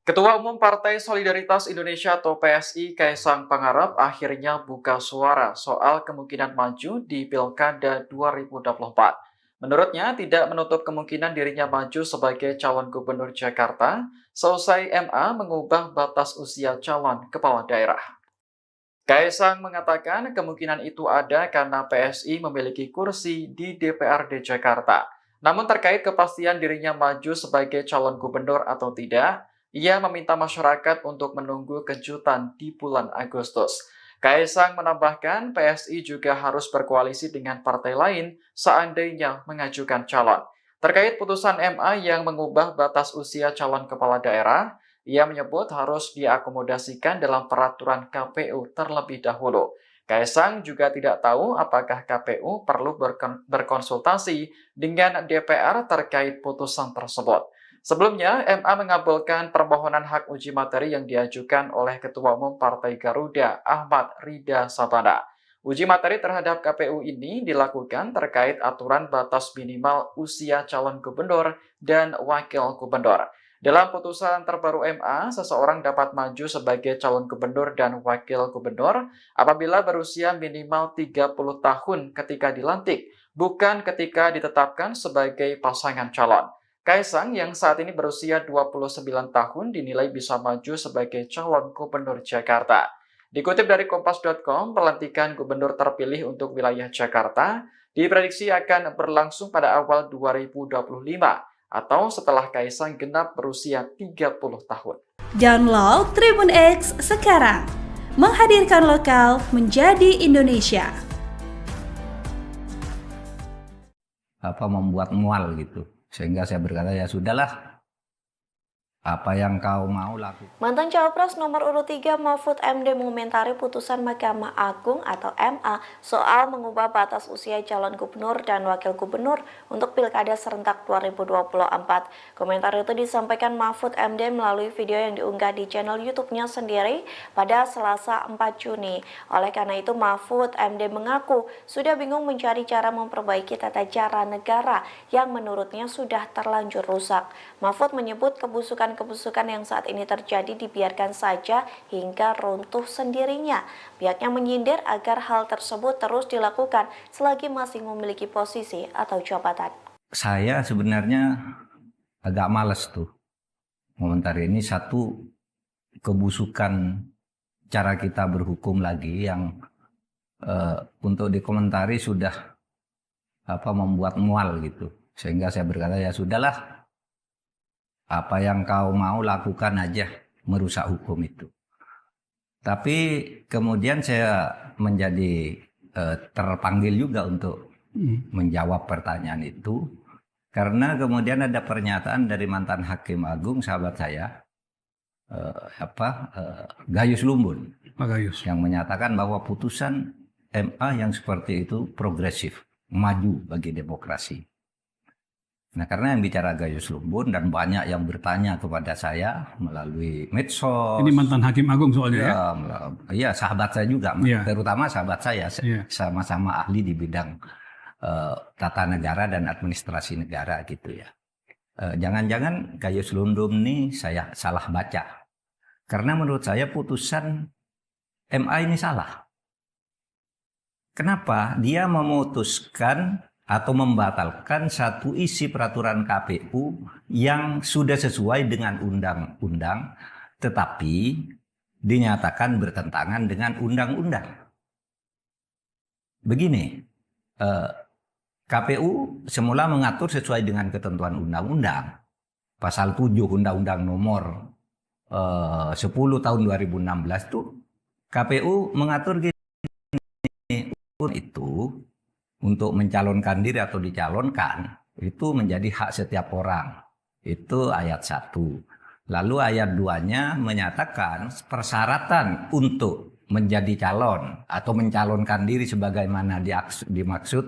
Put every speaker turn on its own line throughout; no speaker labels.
Ketua Umum Partai Solidaritas Indonesia atau PSI Kaisang Pangarep akhirnya buka suara soal kemungkinan maju di Pilkada 2024. Menurutnya, tidak menutup kemungkinan dirinya maju sebagai calon gubernur Jakarta seusai MA mengubah batas usia calon kepala daerah. Kaisang mengatakan kemungkinan itu ada karena PSI memiliki kursi di DPRD Jakarta. Namun terkait kepastian dirinya maju sebagai calon gubernur atau tidak, ia meminta masyarakat untuk menunggu kejutan di bulan Agustus. Kaisang menambahkan PSI juga harus berkoalisi dengan partai lain seandainya mengajukan calon. Terkait putusan MA yang mengubah batas usia calon kepala daerah, ia menyebut harus diakomodasikan dalam peraturan KPU terlebih dahulu. Kaisang juga tidak tahu apakah KPU perlu berkonsultasi dengan DPR terkait putusan tersebut. Sebelumnya, MA mengabulkan permohonan hak uji materi yang diajukan oleh Ketua Umum Partai Garuda, Ahmad Rida Sabana. Uji materi terhadap KPU ini dilakukan terkait aturan batas minimal usia calon gubernur dan wakil gubernur. Dalam putusan terbaru MA, seseorang dapat maju sebagai calon gubernur dan wakil gubernur apabila berusia minimal 30 tahun ketika dilantik, bukan ketika ditetapkan sebagai pasangan calon. Kaisang yang saat ini berusia 29 tahun dinilai bisa maju sebagai calon gubernur Jakarta. Dikutip dari kompas.com, pelantikan gubernur terpilih untuk wilayah Jakarta diprediksi akan berlangsung pada awal 2025 atau setelah Kaisang genap berusia 30 tahun.
Download Tribun X sekarang, menghadirkan lokal menjadi Indonesia.
Membuat mual gitu, sehingga saya berkata ya sudahlah, apa yang kau mau lakukan.
Mantan Cawapres nomor urut 3 Mahfud MD mengomentari putusan Mahkamah Agung atau MA soal mengubah batas usia calon gubernur dan wakil gubernur untuk Pilkada serentak 2024. Komentar itu disampaikan Mahfud MD melalui video yang diunggah di channel YouTube-nya sendiri pada Selasa 4 Juni. Oleh karena itu, Mahfud MD mengaku sudah bingung mencari cara memperbaiki tata cara negara yang menurutnya sudah terlanjur rusak. Mahfud menyebut kebusukan yang saat ini terjadi dibiarkan saja hingga runtuh sendirinya. Pihaknya menyindir agar hal tersebut terus dilakukan selagi masih memiliki posisi atau jabatan.
Saya sebenarnya agak males tuh komentar ini. Satu, kebusukan cara kita berhukum lagi yang untuk dikomentari sudah membuat mual gitu, sehingga saya berkata ya sudahlah, apa yang kau mau lakukan aja, merusak hukum itu. Tapi kemudian saya menjadi terpanggil juga untuk menjawab pertanyaan itu, karena kemudian ada pernyataan dari mantan Hakim Agung, sahabat saya, Gayus Lumbun, yang menyatakan bahwa putusan MA yang seperti itu progresif, maju bagi demokrasi. Nah, karena yang bicara Gayus Lumbun dan banyak yang bertanya kepada saya melalui medsos.
Ini mantan Hakim Agung soalnya ya?
Iya, sahabat saya juga, terutama sahabat saya, sama-sama ahli di bidang tata negara dan administrasi negara gitu ya. Jangan-jangan Gayus Lumbun ini saya salah baca. Karena menurut saya putusan MA ini salah. Kenapa? Dia memutuskan atau membatalkan satu isi peraturan KPU yang sudah sesuai dengan undang-undang, tetapi dinyatakan bertentangan dengan undang-undang. Begini, KPU semula mengatur sesuai dengan ketentuan undang-undang. Pasal 7 Undang-Undang nomor 10 tahun 2016 itu KPU mengatur gini, itu untuk mencalonkan diri atau dicalonkan itu menjadi hak setiap orang. Itu ayat 1. Lalu ayat 2-nya menyatakan persyaratan untuk menjadi calon atau mencalonkan diri sebagaimana dimaksud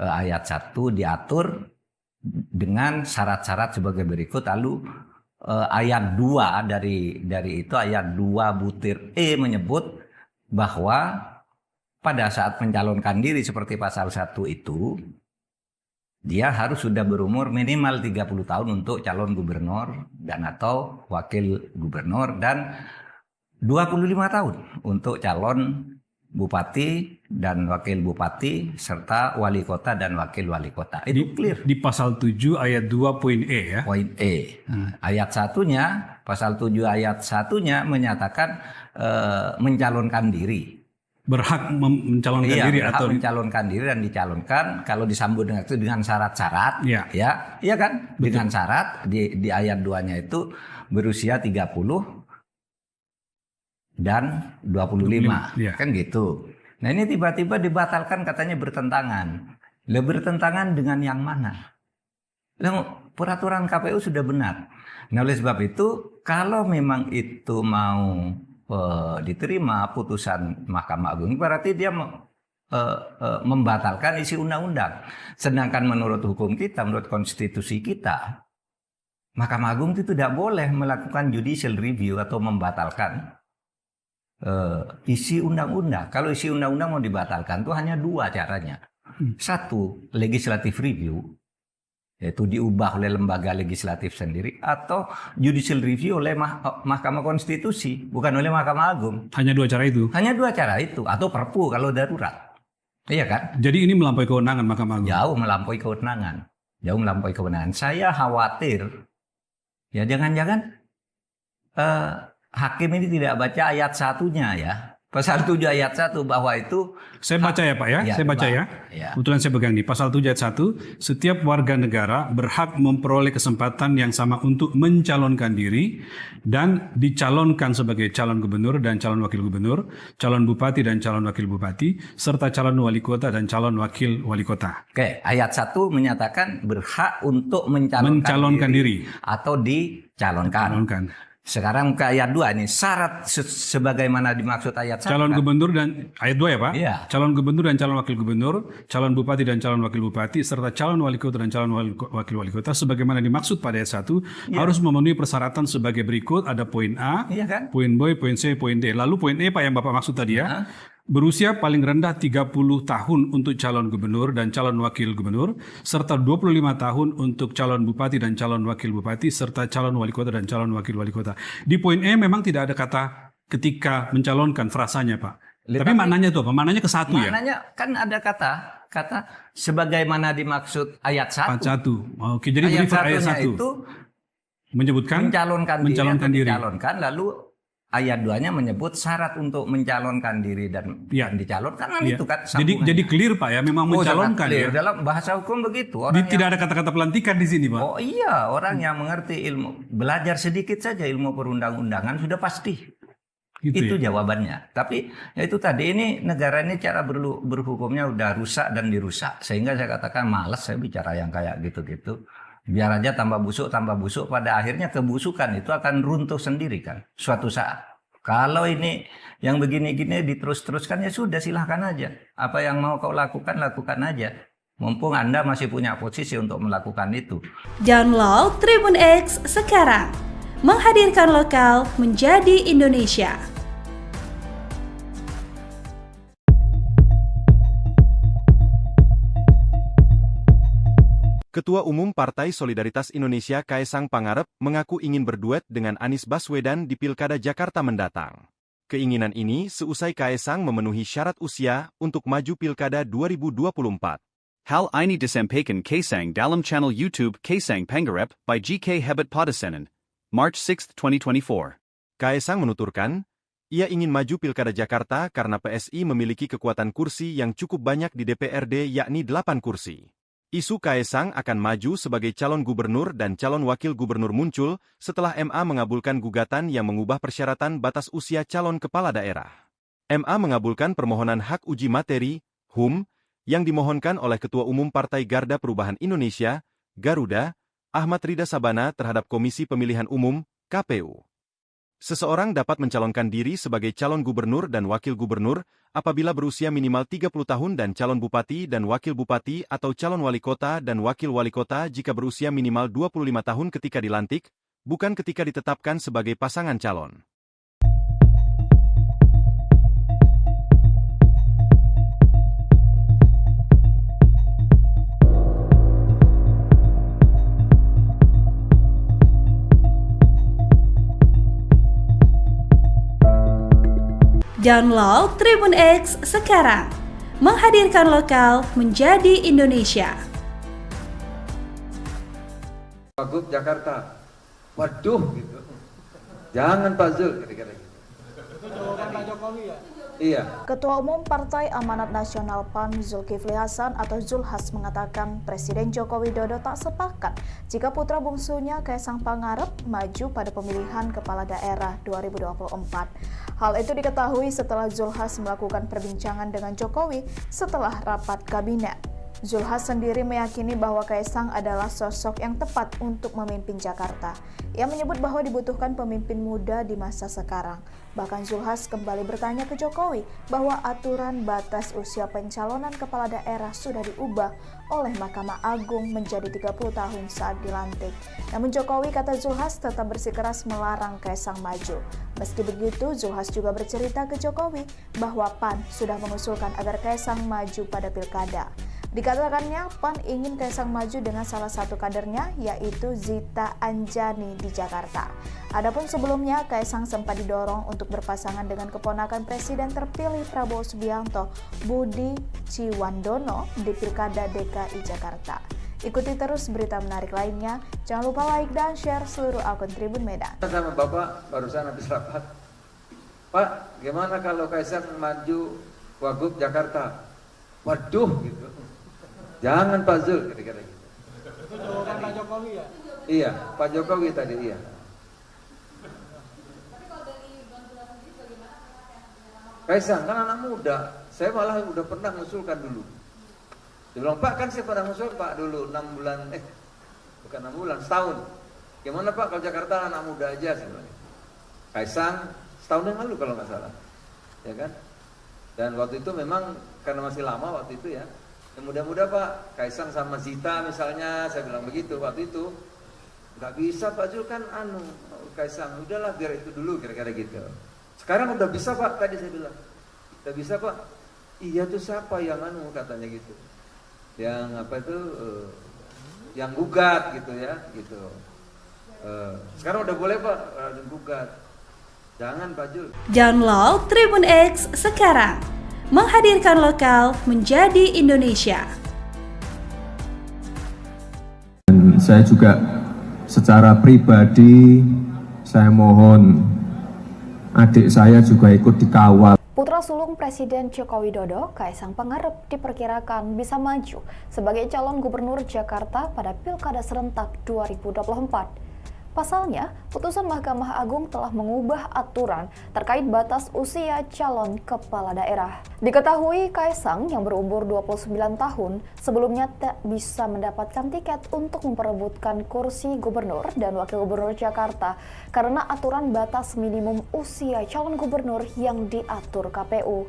ayat 1 diatur dengan syarat-syarat sebagai berikut. Lalu ayat 2 dari itu, ayat 2 butir E menyebut bahwa pada saat mencalonkan diri seperti pasal 1 itu, dia harus sudah berumur minimal 30 tahun untuk calon gubernur dan atau wakil gubernur dan 25 tahun untuk calon bupati dan wakil bupati serta wali kota dan wakil wali kota. Itu clear.
Di pasal 7 ayat 2 poin E ya.
Poin E. Ayat satunya, pasal 7 ayat satunya menyatakan mencalonkan diri.
Berhak mencalonkan diri
berhak
atau
mencalonkan diri dan dicalonkan kalau disambut dengan itu dengan syarat-syarat
Ya.
iya kan. Betul. Dengan syarat di ayat 2-nya itu berusia 30 dan 25
ya.
kan gitu. Nah ini tiba-tiba dibatalkan katanya bertentangan. Lah bertentangan dengan yang mana? Lah peraturan KPU sudah benar. Nah oleh sebab itu kalau memang itu mau diterima putusan Mahkamah Agung berarti dia membatalkan isi undang-undang. Sedangkan menurut hukum kita, menurut konstitusi kita, Mahkamah Agung itu tidak boleh melakukan judicial review atau membatalkan isi undang-undang. Kalau isi undang-undang mau dibatalkan itu hanya dua caranya. Satu, legislative review, yaitu diubah oleh lembaga legislatif sendiri, atau judicial review oleh Mahkamah Konstitusi, bukan oleh Mahkamah Agung.
hanya dua cara itu.
Hanya dua cara itu, atau Perpu kalau darurat. Iya kan?
Jadi ini melampaui kewenangan Mahkamah Agung.
Jauh melampaui kewenangan. Jauh melampaui kewenangan. Saya khawatir, ya jangan-jangan hakim ini tidak baca ayat satunya ya. Pasal 7 ayat 1 bahwa itu...
Saya baca ya Pak ya, saya baca ya. Kebetulan saya pegang nih, pasal 7 ayat 1, setiap warga negara berhak memperoleh kesempatan yang sama untuk mencalonkan diri dan dicalonkan sebagai calon gubernur dan calon wakil gubernur, calon bupati dan calon wakil bupati, serta calon wali kota dan calon wakil wali kota.
Oke, ayat 1 menyatakan berhak untuk mencalonkan diri atau dicalonkan. Sekarang ke ayat 2 ini syarat sebagaimana dimaksud ayat 1.
Calon gubernur dan ayat 2 ya Pak?
Iya.
Calon gubernur dan calon wakil gubernur, calon bupati dan calon wakil bupati, serta calon wali kota dan calon wakil wali kota sebagaimana dimaksud pada ayat 1 harus memenuhi persyaratan sebagai berikut. Ada poin A, poin B, poin C, poin D. Lalu poin E Pak yang Bapak maksud tadi ya. Berusia paling rendah 30 tahun untuk calon gubernur dan calon wakil gubernur, serta 25 tahun untuk calon bupati dan calon wakil bupati, serta calon wali kota dan calon wakil wali kota. Di poin E memang tidak ada kata ketika mencalonkan frasanya Pak. Tapi maknanya itu apa? Maknanya ke satu ya?
Maknanya kan ada kata sebagaimana dimaksud ayat 1.
Ayat 1. Oke, jadi ayat 1
itu
menyebutkan
mencalonkan
diri.
Dicalonkan, lalu ayat 2-nya menyebut syarat untuk mencalonkan diri dan dicalonkan itu kan
jadi clear Pak ya, memang mencalonkan
clear.
ya.
Dalam bahasa hukum begitu.
Tidak ada kata-kata pelantikan di sini Pak.
Oh iya, orang yang mengerti ilmu, belajar sedikit saja ilmu perundang-undangan sudah pasti. Itu jawabannya. Tapi ya itu tadi, ini negara ini cara berhukumnya udah rusak dan dirusak. Sehingga saya katakan malas saya bicara yang kayak gitu-gitu. Biar aja tambah busuk, pada akhirnya kebusukan itu akan runtuh sendiri kan suatu saat. Kalau ini yang begini-gini diterus-teruskan ya sudah, silahkan aja. Apa yang mau kau lakukan aja. Mumpung Anda masih punya posisi untuk melakukan itu.
Download Tribun X sekarang. Menghadirkan lokal menjadi Indonesia.
Ketua Umum Partai Solidaritas Indonesia Kaesang Pangarep mengaku ingin berduet dengan Anies Baswedan di Pilkada Jakarta mendatang. Keinginan ini seusai Kaesang memenuhi syarat usia untuk maju Pilkada 2024.
Hal ini disampaikan Kaesang dalam channel YouTube Kaesang Pangarep by GK Hebat Padasanan, March 6, 2024.
Kaesang menuturkan, ia ingin maju Pilkada Jakarta karena PSI memiliki kekuatan kursi yang cukup banyak di DPRD, yakni 8 kursi. Isu Kaesang akan maju sebagai calon gubernur dan calon wakil gubernur muncul setelah MA mengabulkan gugatan yang mengubah persyaratan batas usia calon kepala daerah. MA mengabulkan permohonan hak uji materi, HUM, yang dimohonkan oleh Ketua Umum Partai Garda Perubahan Indonesia, Garuda, Ahmad Rida Sabana terhadap Komisi Pemilihan Umum, KPU. Seseorang dapat mencalonkan diri sebagai calon gubernur dan wakil gubernur apabila berusia minimal 30 tahun dan calon bupati dan wakil bupati atau calon wali kota dan wakil wali kota jika berusia minimal 25 tahun ketika dilantik, bukan ketika ditetapkan sebagai pasangan calon.
Download Tribun X sekarang. Menghadirkan lokal menjadi Indonesia.
Wagub Jakarta. Waduh gitu. Jangan Pak Zul kira-kira gitu.
Itu jawaban Pak Jokowi ya?
Iya.
Ketua Umum Partai Amanat Nasional PAN Zulkifli Hasan atau Zulhas mengatakan Presiden Joko Widodo tak sepakat jika putra bungsunya Kaisang Pangarep maju pada pemilihan kepala daerah 2024. Hal itu diketahui setelah Zulhas melakukan perbincangan dengan Jokowi setelah rapat kabinet. Zulhas sendiri meyakini bahwa Kaisang adalah sosok yang tepat untuk memimpin Jakarta. Ia menyebut bahwa dibutuhkan pemimpin muda di masa sekarang. Bahkan Zulhas kembali bertanya ke Jokowi bahwa aturan batas usia pencalonan kepala daerah sudah diubah oleh Mahkamah Agung menjadi 30 tahun saat dilantik. Namun Jokowi, kata Zulhas, tetap bersikeras melarang Kaisang maju. Meski begitu, Zulhas juga bercerita ke Jokowi bahwa PAN sudah mengusulkan agar Kaisang maju pada pilkada. Dikatakannya, PAN ingin Kaisang maju dengan salah satu kadernya, yaitu Zita Anjani di Jakarta. Adapun sebelumnya, Kaisang sempat didorong untuk berpasangan dengan keponakan Presiden terpilih Prabowo Subianto, Budi Ciwandono, di Pilkada DKI Jakarta. Ikuti terus berita menarik lainnya. Jangan lupa like dan share seluruh akun Tribun Medan.
Sama Bapak barusan habis rapat. Pak, gimana kalau Kaisang maju Wagub Jakarta? Waduh gitu. Jangan Pak Zul kira-kira gitu.
Itu jawaban Pak Jokowi ya?
Iya, Pak Jokowi tadi iya. Kaisang kan anak muda. Saya malah udah pernah mengusulkan dulu. Dia bilang, Pak, kan saya pernah mengusul Pak dulu 6 bulan, bukan 6 bulan, setahun. Gimana Pak kalau Jakarta anak muda aja sebenarnya. Kaisang setahun yang lalu kalau nggak salah, ya kan? Dan waktu itu memang karena masih lama waktu itu ya. Yang muda-muda Pak, Kaisang sama Zita misalnya, saya bilang begitu waktu itu. Nggak bisa Pak Zul kan Kaisang, udahlah biar itu dulu kira-kira gitu. Sekarang udah bisa Pak, tadi saya bilang. Udah bisa Pak. Iya tuh siapa yang katanya gitu. Yang apa itu yang gugat gitu ya, gitu. Sekarang udah boleh Pak, gugat. Jangan Pak Zul.
Download Tribun X sekarang. Menghadirkan lokal menjadi Indonesia.
Dan saya juga secara pribadi saya mohon adik saya juga ikut dikawal.
Putra sulung Presiden Joko Widodo, Kaisang Pangarep, diperkirakan bisa maju sebagai calon gubernur Jakarta pada Pilkada serentak 2024. Pasalnya, putusan Mahkamah Agung telah mengubah aturan terkait batas usia calon kepala daerah. Diketahui Kaisang yang berumur 29 tahun sebelumnya tak bisa mendapatkan tiket untuk memperebutkan kursi gubernur dan wakil gubernur Jakarta karena aturan batas minimum usia calon gubernur yang diatur KPU.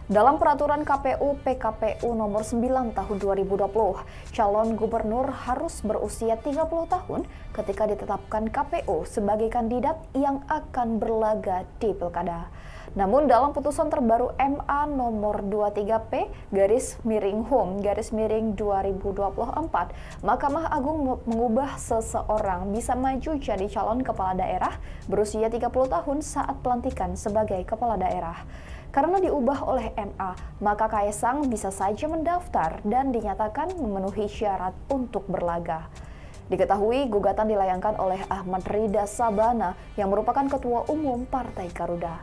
Dalam peraturan KPU PKPU nomor 9 tahun 2020, calon gubernur harus berusia 30 tahun ketika ditetapkan KPU sebagai kandidat yang akan berlaga di pilkada. Namun dalam putusan terbaru MA nomor 23P/HUM/2024, Mahkamah Agung mengubah seseorang bisa maju jadi calon kepala daerah berusia 30 tahun saat pelantikan sebagai kepala daerah. Karena diubah oleh MA, maka Kaisang bisa saja mendaftar dan dinyatakan memenuhi syarat untuk berlaga. Diketahui gugatan dilayangkan oleh Ahmad Rida Sabana yang merupakan Ketua Umum Partai Garuda.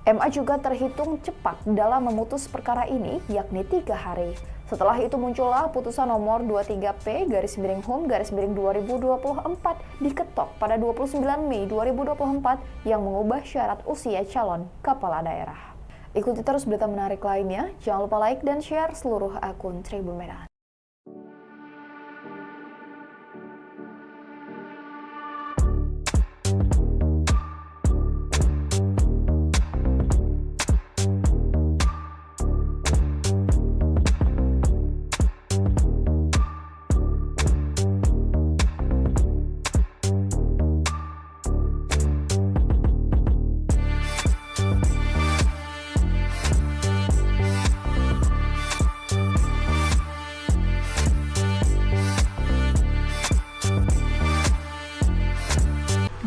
MA juga terhitung cepat dalam memutus perkara ini, yakni 3 hari. Setelah itu muncullah putusan nomor 23P/HUM/2024 diketok pada 29 Mei 2024 yang mengubah syarat usia calon kepala daerah. Ikuti terus berita menarik lainnya, jangan lupa like dan share seluruh akun Tribun Medan.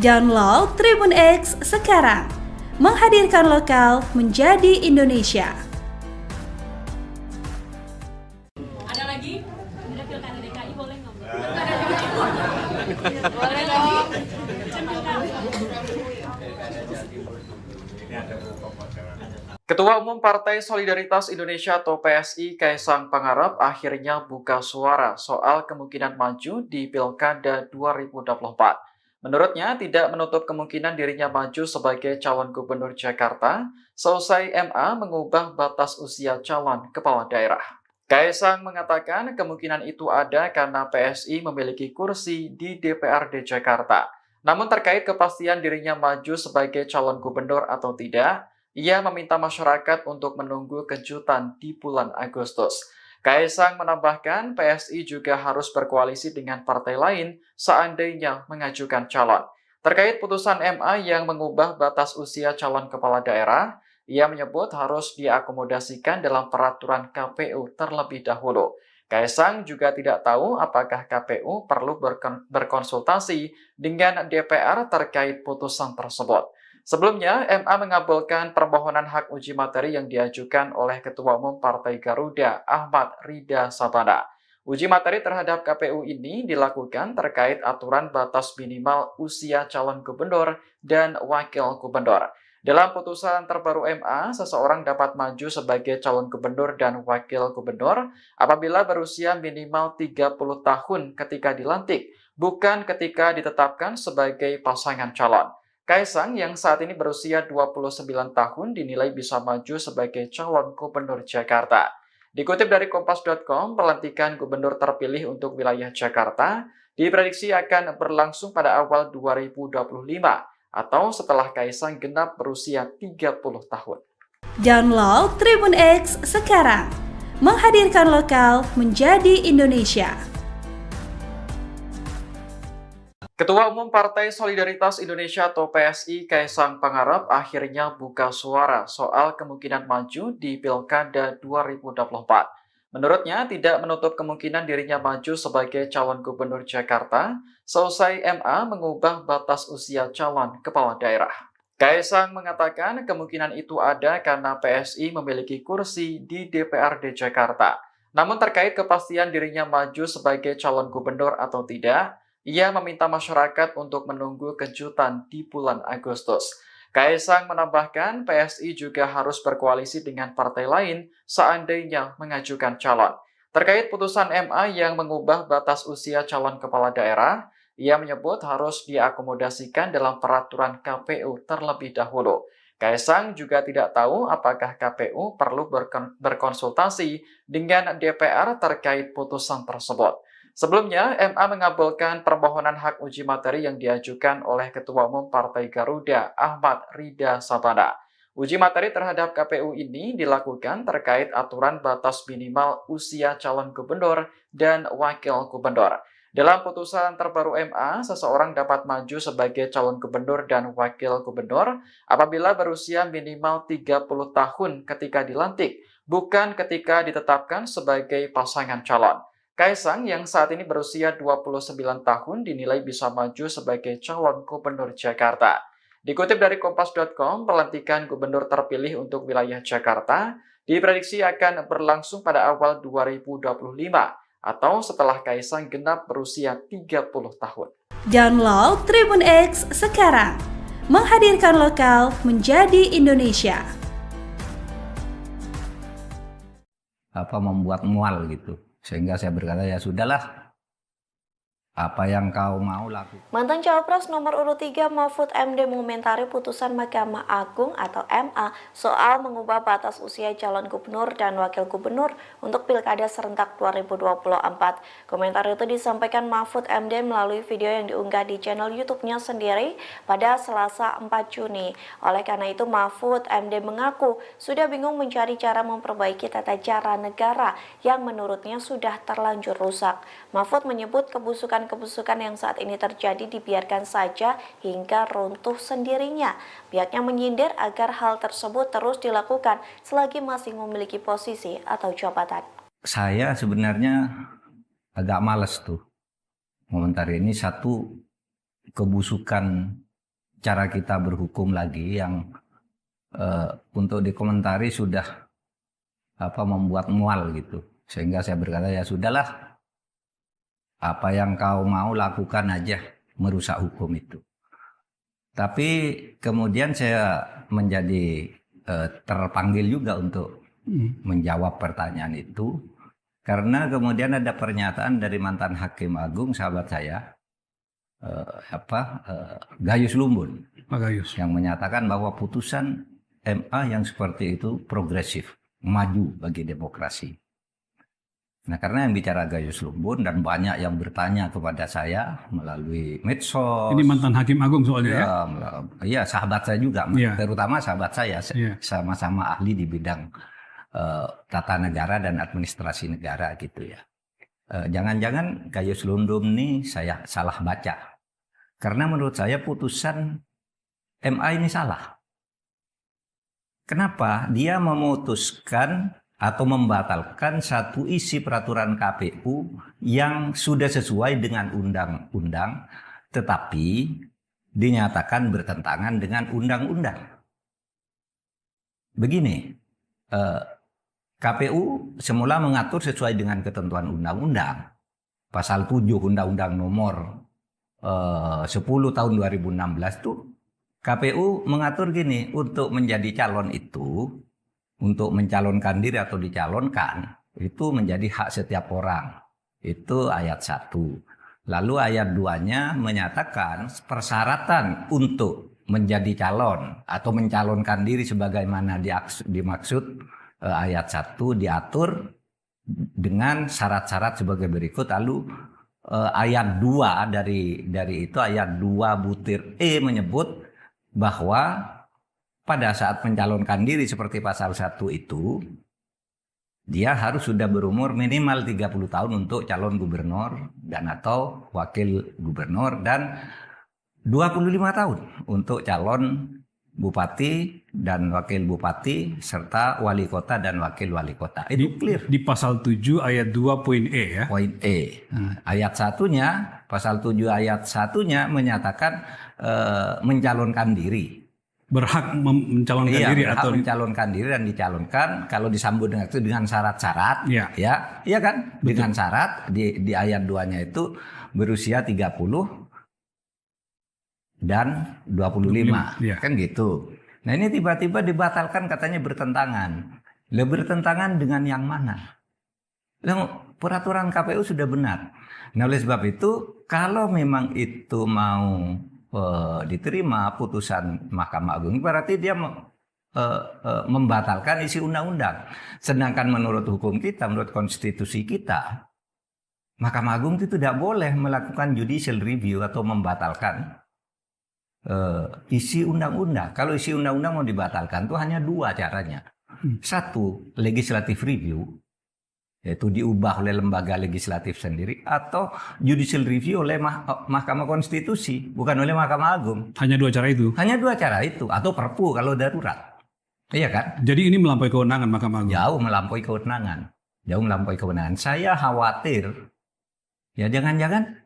Download Tribun X sekarang. menghadirkan lokal menjadi Indonesia.
Ada lagi? Ada pilkada DKI boleh nggak? Boleh dong.
Ketua Umum Partai Solidaritas Indonesia atau PSI Kaisang Pangarep akhirnya buka suara soal kemungkinan maju di Pilkada 2024. Menurutnya, tidak menutup kemungkinan dirinya maju sebagai calon gubernur Jakarta seusai MA mengubah batas usia calon kepala daerah. Kaisang mengatakan kemungkinan itu ada karena PSI memiliki kursi di DPRD Jakarta. Namun terkait kepastian dirinya maju sebagai calon gubernur atau tidak, ia meminta masyarakat untuk menunggu kejutan di bulan Agustus. Kaisang menambahkan PSI juga harus berkoalisi dengan partai lain seandainya mengajukan calon. Terkait putusan MA yang mengubah batas usia calon kepala daerah, ia menyebut harus diakomodasikan dalam peraturan KPU terlebih dahulu. Kaisang juga tidak tahu apakah KPU perlu berkonsultasi dengan DPR terkait putusan tersebut. Sebelumnya, MA mengabulkan permohonan hak uji materi yang diajukan oleh Ketua Umum Partai Garuda, Ahmad Rida Sabana. Uji materi terhadap KPU ini dilakukan terkait aturan batas minimal usia calon gubernur dan wakil gubernur. Dalam putusan terbaru MA, seseorang dapat maju sebagai calon gubernur dan wakil gubernur apabila berusia minimal 30 tahun ketika dilantik, bukan ketika ditetapkan sebagai pasangan calon. Kaisang yang saat ini berusia 29 tahun dinilai bisa maju sebagai calon gubernur Jakarta. Dikutip dari Kompas.com, pelantikan gubernur terpilih untuk wilayah Jakarta diprediksi akan berlangsung pada awal 2025 atau setelah Kaisang genap berusia 30 tahun.
Download Tribun X sekarang, menghadirkan lokal menjadi Indonesia.
Ketua Umum Partai Solidaritas Indonesia atau PSI Kaisang Pangarep akhirnya buka suara soal kemungkinan maju di Pilkada 2024. Menurutnya, tidak menutup kemungkinan dirinya maju sebagai calon gubernur Jakarta seusai MA mengubah batas usia calon kepala daerah. Kaisang mengatakan kemungkinan itu ada karena PSI memiliki kursi di DPRD Jakarta. Namun terkait kepastian dirinya maju sebagai calon gubernur atau tidak, ia meminta masyarakat untuk menunggu kejutan di bulan Agustus. Kaisang menambahkan PSI juga harus berkoalisi dengan partai lain seandainya mengajukan calon. Terkait putusan MA yang mengubah batas usia calon kepala daerah, ia menyebut harus diakomodasikan dalam peraturan KPU terlebih dahulu. Kaisang juga tidak tahu apakah KPU perlu berkonsultasi dengan DPR terkait putusan tersebut. Sebelumnya, MA mengabulkan permohonan hak uji materi yang diajukan oleh Ketua Umum Partai Garuda, Ahmad Rida Sabana. Uji materi terhadap KPU ini dilakukan terkait aturan batas minimal usia calon gubernur dan wakil gubernur. Dalam putusan terbaru MA, seseorang dapat maju sebagai calon gubernur dan wakil gubernur apabila berusia minimal 30 tahun ketika dilantik, bukan ketika ditetapkan sebagai pasangan calon. Kaisang yang saat ini berusia 29 tahun dinilai bisa maju sebagai calon gubernur Jakarta. Dikutip dari Kompas.com, pelantikan gubernur terpilih untuk wilayah Jakarta diprediksi akan berlangsung pada awal 2025 atau setelah Kaisang genap berusia 30 tahun.
Download Tribun X sekarang, menghadirkan lokal menjadi Indonesia.
Membuat mual gitu. Sehingga saya berkata, ya sudahlah, apa yang kau mau lakukan.
Mantan Cawapres nomor urut 3 Mahfud MD mengomentari putusan Mahkamah Agung atau MA soal mengubah batas usia calon gubernur dan wakil gubernur untuk Pilkada serentak 2024. Komentar itu disampaikan Mahfud MD melalui video yang diunggah di channel YouTube-nya sendiri pada Selasa 4 Juni. Oleh karena itu, Mahfud MD mengaku sudah bingung mencari cara memperbaiki tata cara negara yang menurutnya sudah terlanjur rusak. Mahfud menyebut kebusukan yang saat ini terjadi dibiarkan saja hingga runtuh sendirinya. Pihaknya menyindir agar hal tersebut terus dilakukan selagi masih memiliki posisi atau jabatan.
Saya sebenarnya agak malas tuh komentari ini. Satu, kebusukan cara kita berhukum lagi yang untuk dikomentari sudah membuat mual gitu. Sehingga saya berkata, ya sudahlah, apa yang kau mau lakukan aja, merusak hukum itu. Tapi kemudian saya menjadi terpanggil juga untuk menjawab pertanyaan itu, karena kemudian ada pernyataan dari mantan Hakim Agung, sahabat saya, Gayus Lumbun,
Pak Gayus,
yang menyatakan bahwa putusan MA yang seperti itu progresif, maju bagi demokrasi. Nah, karena yang bicara Gayus Lumbun dan banyak yang bertanya kepada saya melalui medsos.
Ini mantan Hakim Agung soalnya ya?
Iya, sahabat saya juga, terutama sahabat saya, sama-sama ahli di bidang tata negara dan administrasi negara gitu ya. Jangan-jangan Gayus Lumbun ini saya salah baca. Karena menurut saya putusan MA ini salah. Kenapa? Dia memutuskan atau membatalkan satu isi peraturan KPU yang sudah sesuai dengan undang-undang, tetapi dinyatakan bertentangan dengan undang-undang. Begini, KPU semula mengatur sesuai dengan ketentuan undang-undang. Pasal 7 Undang-Undang nomor 10 tahun 2016 itu KPU mengatur gini, untuk menjadi calon itu, untuk mencalonkan diri atau dicalonkan, itu menjadi hak setiap orang. Itu ayat 1. Lalu ayat 2-nya menyatakan persyaratan untuk menjadi calon atau mencalonkan diri sebagaimana dimaksud ayat 1 diatur dengan syarat-syarat sebagai berikut. Lalu ayat 2 dari itu, ayat 2 butir E menyebut bahwa pada saat mencalonkan diri seperti pasal 1 itu, dia harus sudah berumur minimal 30 tahun untuk calon gubernur dan atau wakil gubernur, dan 25 tahun untuk calon bupati dan wakil bupati serta wali kota dan wakil wali kota. Itu clear.
Di pasal 7 ayat 2 poin E ya.
Poin E. Ayat 1-nya, pasal 7 ayat 1-nya menyatakan mencalonkan diri.
Berhak mencalonkan diri
berhak
atau
mencalonkan diri dan dicalonkan kalau disambut dengan itu dengan syarat-syarat, ya kan? Betul. Dengan syarat di ayat 2-nya itu berusia 30 dan 25, kan gitu. Nah, ini tiba-tiba dibatalkan, katanya bertentangan. Bertentangan dengan yang mana? Peraturan KPU sudah benar. Nah, oleh sebab itu, kalau memang itu mau diterima putusan Mahkamah Agung, berarti dia membatalkan isi undang-undang. Sedangkan menurut hukum kita, menurut konstitusi kita, Mahkamah Agung itu tidak boleh melakukan judicial review atau membatalkan isi undang-undang. Kalau isi undang-undang mau dibatalkan itu hanya 2 caranya. 1, legislative review, yaitu diubah oleh lembaga legislatif sendiri, atau judicial review oleh Mahkamah Konstitusi, bukan oleh Mahkamah Agung.
Hanya 2 cara itu?
Hanya 2 cara itu, atau Perpu kalau darurat. Iya kan?
Jadi ini melampaui kewenangan Mahkamah Agung?
Jauh melampaui kewenangan. Saya khawatir, ya jangan-jangan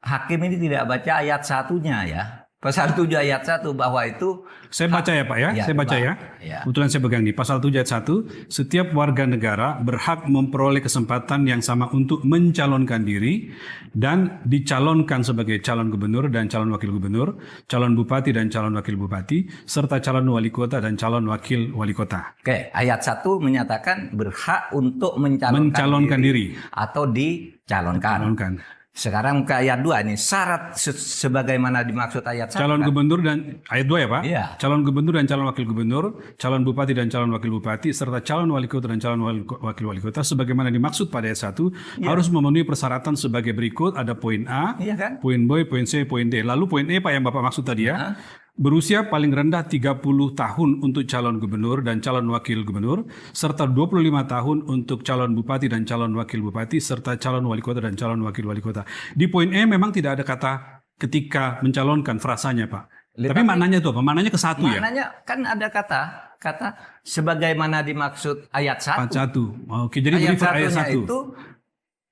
hakim ini tidak baca ayat 1-nya ya. Pasal 7 ayat 1 bahwa itu...
Saya baca ya Pak ya, saya baca ya. Kebetulan saya pegang di pasal 7 ayat 1, setiap warga negara berhak memperoleh kesempatan yang sama untuk mencalonkan diri dan dicalonkan sebagai calon gubernur dan calon wakil gubernur, calon bupati dan calon wakil bupati, serta calon wali kota dan calon wakil wali kota.
Oke, ayat 1 menyatakan berhak untuk mencalonkan diri atau dicalonkan. Sekarang ke ayat 2 ini, syarat sebagaimana dimaksud ayat 1.
Calon gubernur dan ayat 2 ya Pak?
Iya.
Calon gubernur dan calon wakil gubernur, calon bupati dan calon wakil bupati, serta calon wali kota dan calon wakil wali kota sebagaimana dimaksud pada ayat 1 harus memenuhi persyaratan sebagai berikut. Ada poin A, poin B, poin C, poin D. Lalu poin E Pak yang Bapak maksud tadi ya. Berusia paling rendah 30 tahun untuk calon gubernur dan calon wakil gubernur, serta 25 tahun untuk calon bupati dan calon wakil bupati, serta calon wali kota dan calon wakil wali kota. Di poin E memang tidak ada kata ketika mencalonkan frasanya Pak. Tapi maknanya itu apa? Maknanya ke 1 ya?
Maknanya kan ada kata sebagaimana dimaksud ayat 1.
Ayat 1. Oke, jadi ayat 1
itu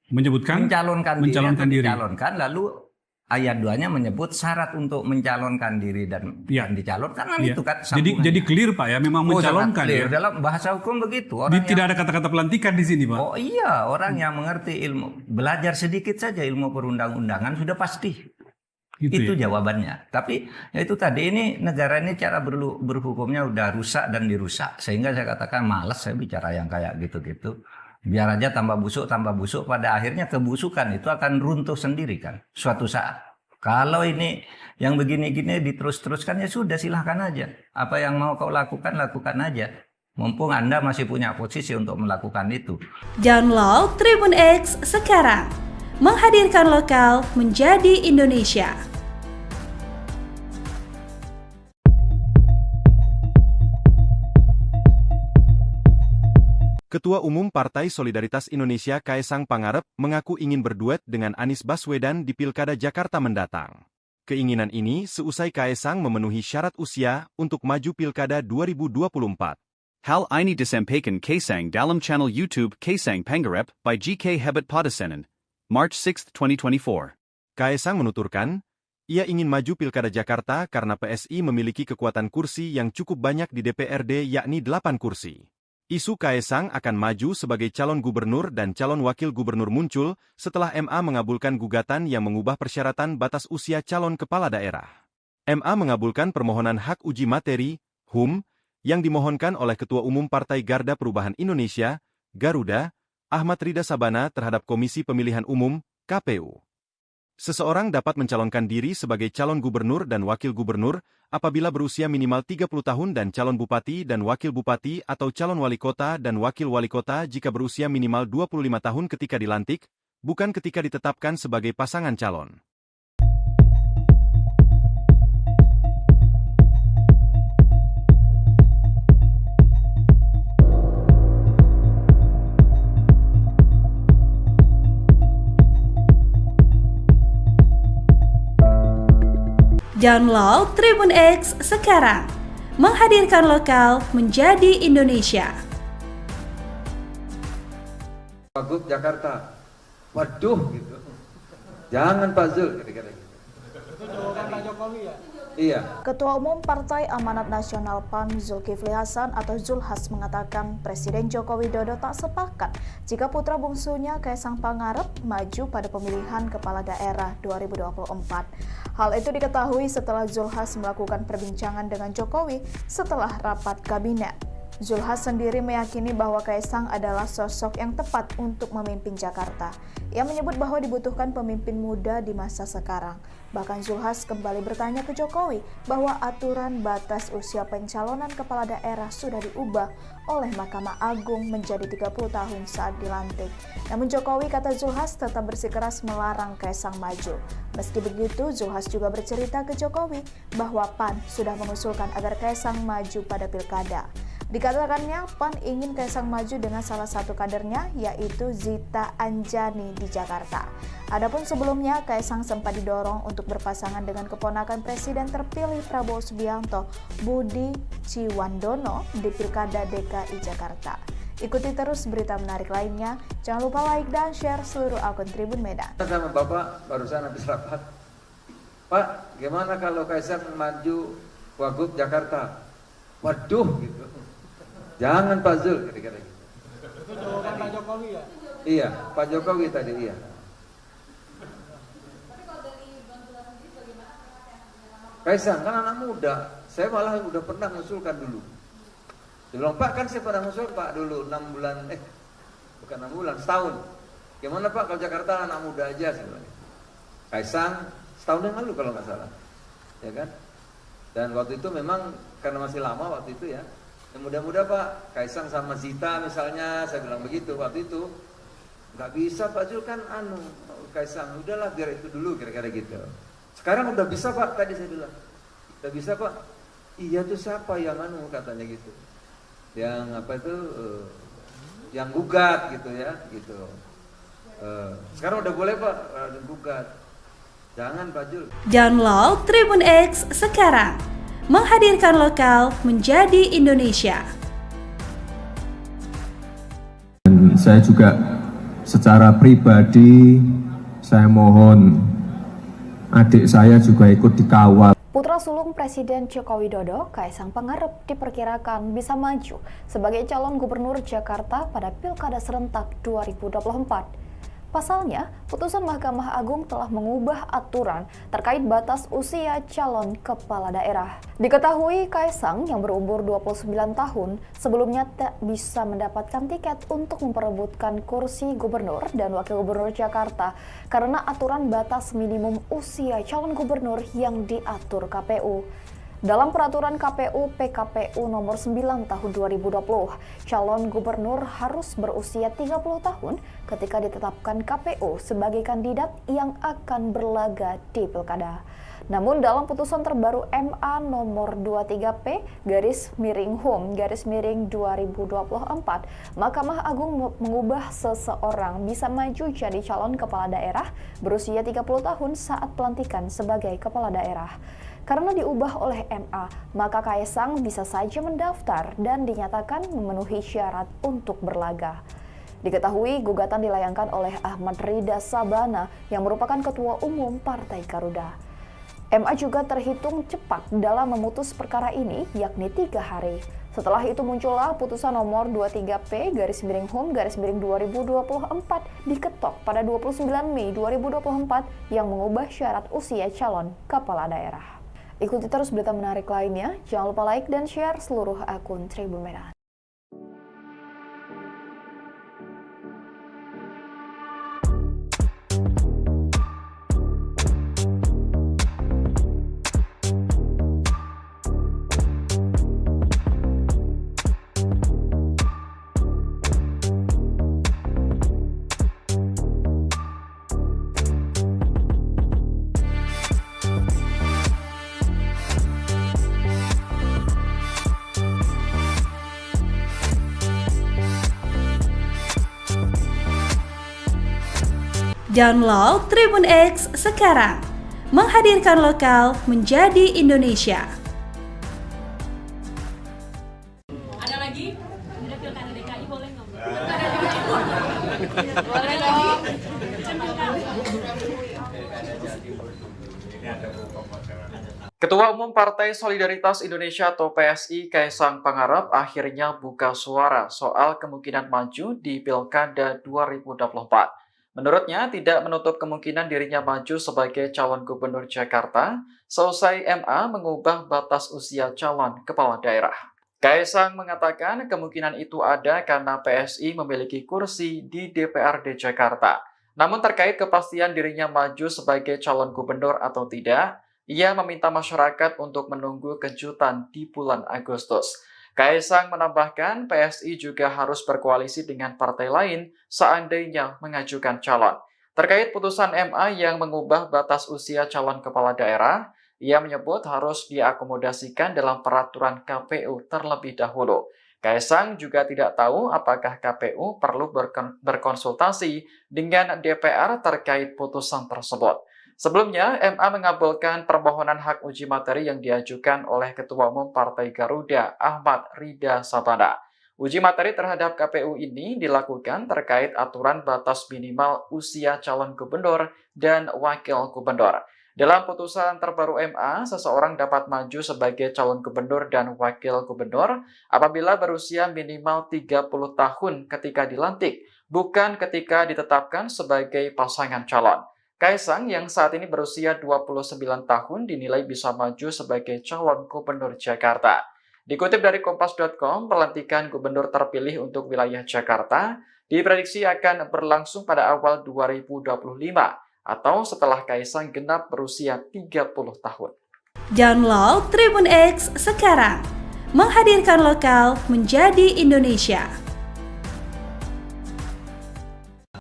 menyebutkan
mencalonkan diri. Lalu ayat 2-nya menyebut syarat untuk mencalonkan diri dan dicalonkan kan itu kan.
Jadi clear Pak ya, memang mencalonkan ya.
Dalam bahasa hukum begitu.
Tidak ada kata-kata pelantikan di sini Pak.
Oh iya, orang yang mengerti ilmu, belajar sedikit saja ilmu perundang-undangan sudah pasti. Itu jawabannya. Tapi ya itu tadi, ini negara ini cara berhukumnya udah rusak dan dirusak. Sehingga saya katakan malas saya bicara yang kayak gitu-gitu. Biar aja tambah busuk, pada akhirnya kebusukan itu akan runtuh sendiri kan suatu saat. Kalau ini yang begini-gini diterus-teruskan, ya sudah silahkan aja. Apa yang mau kau lakukan, lakukan aja. Mumpung Anda masih punya posisi untuk melakukan itu.
Download Tribun X sekarang. Menghadirkan lokal menjadi Indonesia.
Ketua Umum Partai Solidaritas Indonesia Kaesang Pangarep mengaku ingin berduet dengan Anies Baswedan di Pilkada Jakarta mendatang. Keinginan ini seusai Kaesang memenuhi syarat usia untuk maju Pilkada 2024.
Hal ini disampaikan Kaesang dalam channel YouTube Kaesang Pangarep by GK Hebat Podasenan, March 6, 2024.
Kaesang menuturkan, ia ingin maju Pilkada Jakarta karena PSI memiliki kekuatan kursi yang cukup banyak di DPRD, yakni 8 kursi. Isu Kaesang akan maju sebagai calon gubernur dan calon wakil gubernur muncul setelah MA mengabulkan gugatan yang mengubah persyaratan batas usia calon kepala daerah. MA mengabulkan permohonan hak uji materi, HUM, yang dimohonkan oleh Ketua Umum Partai Garda Perubahan Indonesia, Garuda, Ahmad Rida Sabana terhadap Komisi Pemilihan Umum, KPU. Seseorang dapat mencalonkan diri sebagai calon gubernur dan wakil gubernur apabila berusia minimal 30 tahun dan calon bupati dan wakil bupati atau calon wali kota dan wakil wali kota jika berusia minimal 25 tahun ketika dilantik, bukan ketika ditetapkan sebagai pasangan calon.
Download Tribun X sekarang. Menghadirkan lokal menjadi Indonesia.
Wagub Jakarta. Waduh gitu. Jangan Pak Zul kira-kira gitu.
Itu jawaban Pak Jokowi ya?
Iya.
Ketua Umum Partai Amanat Nasional PAN Zulkifli Hasan atau Zulhas mengatakan Presiden Joko Widodo tak sepakat jika putra bungsunya Kaesang Pangarep maju pada pemilihan kepala daerah 2024. Hal itu diketahui setelah Zulhas melakukan perbincangan dengan Jokowi setelah rapat kabinet. Zulhas sendiri meyakini bahwa Kaesang adalah sosok yang tepat untuk memimpin Jakarta. Ia menyebut bahwa dibutuhkan pemimpin muda di masa sekarang. Bahkan Zulhas kembali bertanya ke Jokowi bahwa aturan batas usia pencalonan kepala daerah sudah diubah oleh Mahkamah Agung menjadi 30 tahun saat dilantik. Namun Jokowi, kata Zulhas, tetap bersikeras melarang Kaesang maju. Meski begitu, Zulhas juga bercerita ke Jokowi bahwa PAN sudah mengusulkan agar Kaesang maju pada pilkada. Dikatakannya PAN ingin Kaesang maju dengan salah satu kadernya, yaitu Zita Anjani di Jakarta. Adapun sebelumnya, Kaesang sempat didorong untuk berpasangan dengan keponakan Presiden terpilih Prabowo Subianto, Budi Ciwandono, di Pilkada DKI Jakarta. Ikuti terus berita menarik lainnya. Jangan lupa like dan share seluruh akun Tribun Medan.
Sama Bapak barusan habis rapat. Pak, gimana kalau Kaesang maju Wagub Jakarta? Waduh gitu. Jangan Pak Zul kira-kira gitu.
Itu jawaban Pak Jokowi ya?
Iya, Pak Jokowi tadi iya. Kaesang kan anak muda. Saya malah udah pernah mengusulkan dulu. Dia bilang, Pak, kan saya pernah mengusul Pak dulu 6 bulan, bukan 6 bulan, setahun. Gimana Pak kalau Jakarta anak muda aja sebenarnya. Kaesang setahun yang lalu kalau nggak salah, ya kan? Dan waktu itu memang karena masih lama waktu itu ya. Yang muda-muda Pak, Kaesang sama Zita misalnya, saya bilang begitu waktu itu. Nggak bisa Pak Zul kan Kaesang, udahlah biar itu dulu kira-kira gitu. Sekarang udah bisa Pak, tadi saya bilang. Udah bisa Pak. Iya tuh siapa yang katanya gitu. Yang apa itu, yang gugat gitu ya, gitu. Sekarang udah boleh Pak, gugat. Jangan Pak Zul.
Download Tribun X sekarang. Menghadirkan lokal menjadi Indonesia.
Dan saya juga secara pribadi saya mohon adik saya juga ikut dikawal.
Putra sulung Presiden Joko Widodo, Kaisang Pangarep, diperkirakan bisa maju sebagai calon gubernur Jakarta pada Pilkada serentak 2024. Pasalnya, putusan Mahkamah Agung telah mengubah aturan terkait batas usia calon kepala daerah. Diketahui Kaisang yang berumur 29 tahun sebelumnya tak bisa mendapatkan tiket untuk memperebutkan kursi gubernur dan wakil gubernur Jakarta karena aturan batas minimum usia calon gubernur yang diatur KPU. Dalam peraturan KPU PKPU nomor 9 tahun 2020, calon gubernur harus berusia 30 tahun ketika ditetapkan KPU sebagai kandidat yang akan berlaga di pilkada. Namun dalam putusan terbaru MA nomor 23P/HUM/2024, Mahkamah Agung mengubah seseorang bisa maju jadi calon kepala daerah berusia 30 tahun saat pelantikan sebagai kepala daerah. Karena diubah oleh MA, maka Kaisang bisa saja mendaftar dan dinyatakan memenuhi syarat untuk berlaga. Diketahui gugatan dilayangkan oleh Ahmad Rida Sabana yang merupakan Ketua Umum Partai Garuda. MA juga terhitung cepat dalam memutus perkara ini, yakni 3 hari. Setelah itu muncullah putusan nomor 23P/HUM/2024 diketok pada 29 Mei 2024 yang mengubah syarat usia calon kepala daerah. Ikuti terus berita menarik lainnya, jangan lupa like dan share seluruh akun Tribun Medan.
Download Tribun X sekarang, menghadirkan lokal menjadi Indonesia.
Ada lagi? Ada pilkada DKI boleh nggak?
Boleh dong.
Ketua Umum Partai Solidaritas Indonesia atau PSI Kaisang Pangarep akhirnya buka suara soal kemungkinan maju di Pilkada 2024. Menurutnya, tidak menutup kemungkinan dirinya maju sebagai calon gubernur Jakarta seusai MA mengubah batas usia calon kepala daerah. Kaisang mengatakan kemungkinan itu ada karena PSI memiliki kursi di DPRD Jakarta. Namun terkait kepastian dirinya maju sebagai calon gubernur atau tidak, ia meminta masyarakat untuk menunggu kejutan di bulan Agustus. Kaisang menambahkan PSI juga harus berkoalisi dengan partai lain seandainya mengajukan calon. Terkait putusan MA yang mengubah batas usia calon kepala daerah, ia menyebut harus diakomodasikan dalam peraturan KPU terlebih dahulu. Kaisang juga tidak tahu apakah KPU perlu berkonsultasi dengan DPR terkait putusan tersebut. Sebelumnya, MA mengabulkan permohonan hak uji materi yang diajukan oleh Ketua Umum Partai Garuda, Ahmad Rida Sabana. Uji materi terhadap KPU ini dilakukan terkait aturan batas minimal usia calon gubernur dan wakil gubernur. Dalam putusan terbaru MA, seseorang dapat maju sebagai calon gubernur dan wakil gubernur apabila berusia minimal 30 tahun ketika dilantik, bukan ketika ditetapkan sebagai pasangan calon. Kaisang yang saat ini berusia 29 tahun dinilai bisa maju sebagai calon gubernur Jakarta. Dikutip dari Kompas.com, pelantikan gubernur terpilih untuk wilayah Jakarta diprediksi akan berlangsung pada awal 2025 atau setelah Kaisang genap berusia 30 tahun.
Download Tribun X sekarang, menghadirkan lokal menjadi Indonesia.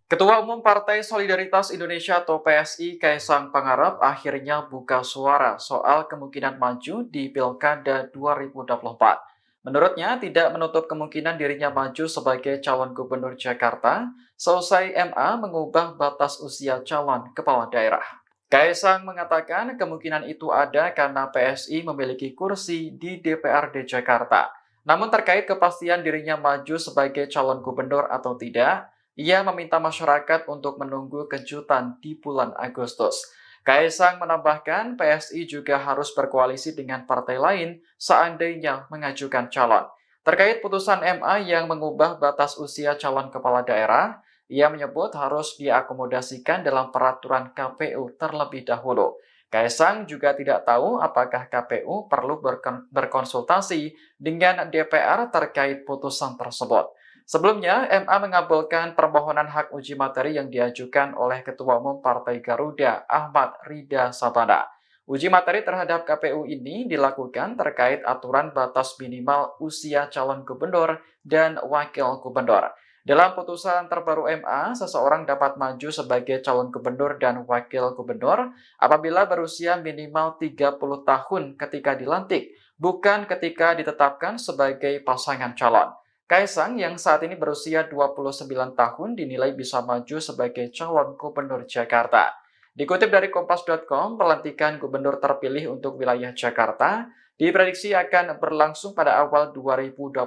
Ketua Umum Partai Solidaritas Indonesia atau PSI Kaisang Pangarep akhirnya buka suara soal kemungkinan maju di Pilkada 2024. Menurutnya, tidak menutup kemungkinan dirinya maju sebagai calon gubernur Jakarta seusai MA mengubah batas usia calon kepala daerah. Kaisang mengatakan kemungkinan itu ada karena PSI memiliki kursi di DPRD Jakarta. Namun terkait kepastian dirinya maju sebagai calon gubernur atau tidak, ia meminta masyarakat untuk menunggu kejutan di bulan Agustus. Kaisang menambahkan PSI juga harus berkoalisi dengan partai lain seandainya mengajukan calon. Terkait putusan MA yang mengubah batas usia calon kepala daerah, ia menyebut harus diakomodasikan dalam peraturan KPU terlebih dahulu. Kaisang juga tidak tahu apakah KPU perlu berkonsultasi dengan DPR terkait putusan tersebut. Sebelumnya, MA mengabulkan permohonan hak uji materi yang diajukan oleh Ketua Umum Partai Garuda, Ahmad Rida Sabana. Uji materi terhadap KPU ini dilakukan terkait aturan batas minimal usia calon gubernur dan wakil gubernur. Dalam putusan terbaru MA, seseorang dapat maju sebagai calon gubernur dan wakil gubernur apabila berusia minimal 30 tahun ketika dilantik, bukan ketika ditetapkan sebagai pasangan calon. Kaisang yang saat ini berusia 29 tahun dinilai bisa maju sebagai calon gubernur Jakarta. Dikutip dari Kompas.com, pelantikan gubernur terpilih untuk wilayah Jakarta diprediksi akan berlangsung pada awal 2025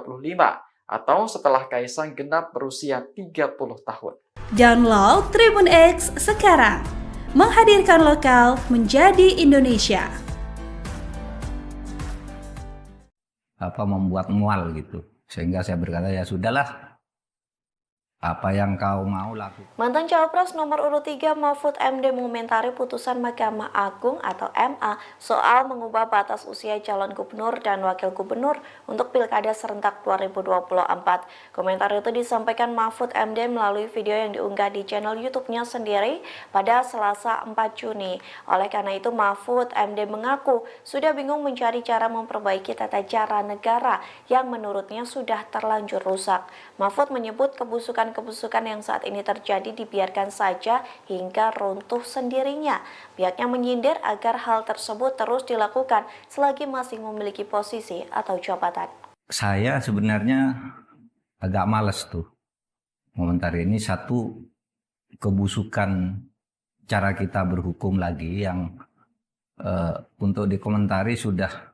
atau setelah Kaisang genap berusia 30 tahun.
Download Tribun X sekarang, menghadirkan lokal menjadi Indonesia.
Membuat mual gitu. Sehingga saya berkata, ya sudahlah, apa yang kau mau lakukan.
Mantan Cawapres nomor urut 3 Mahfud MD mengomentari putusan Mahkamah Agung atau MA soal mengubah batas usia calon gubernur dan wakil gubernur untuk Pilkada serentak 2024. Komentar itu disampaikan Mahfud MD melalui video yang diunggah di channel YouTube-nya sendiri pada Selasa 4 Juni. Oleh karena itu, Mahfud MD mengaku sudah bingung mencari cara memperbaiki tata cara negara yang menurutnya sudah terlanjur rusak. Mahfud menyebut kebusukan yang saat ini terjadi dibiarkan saja hingga runtuh sendirinya. Pihaknya menyindir agar hal tersebut terus dilakukan selagi masih memiliki posisi atau jabatan.
Saya sebenarnya agak males tuh komentari ini. Satu, kebusukan cara kita berhukum lagi yang untuk dikomentari sudah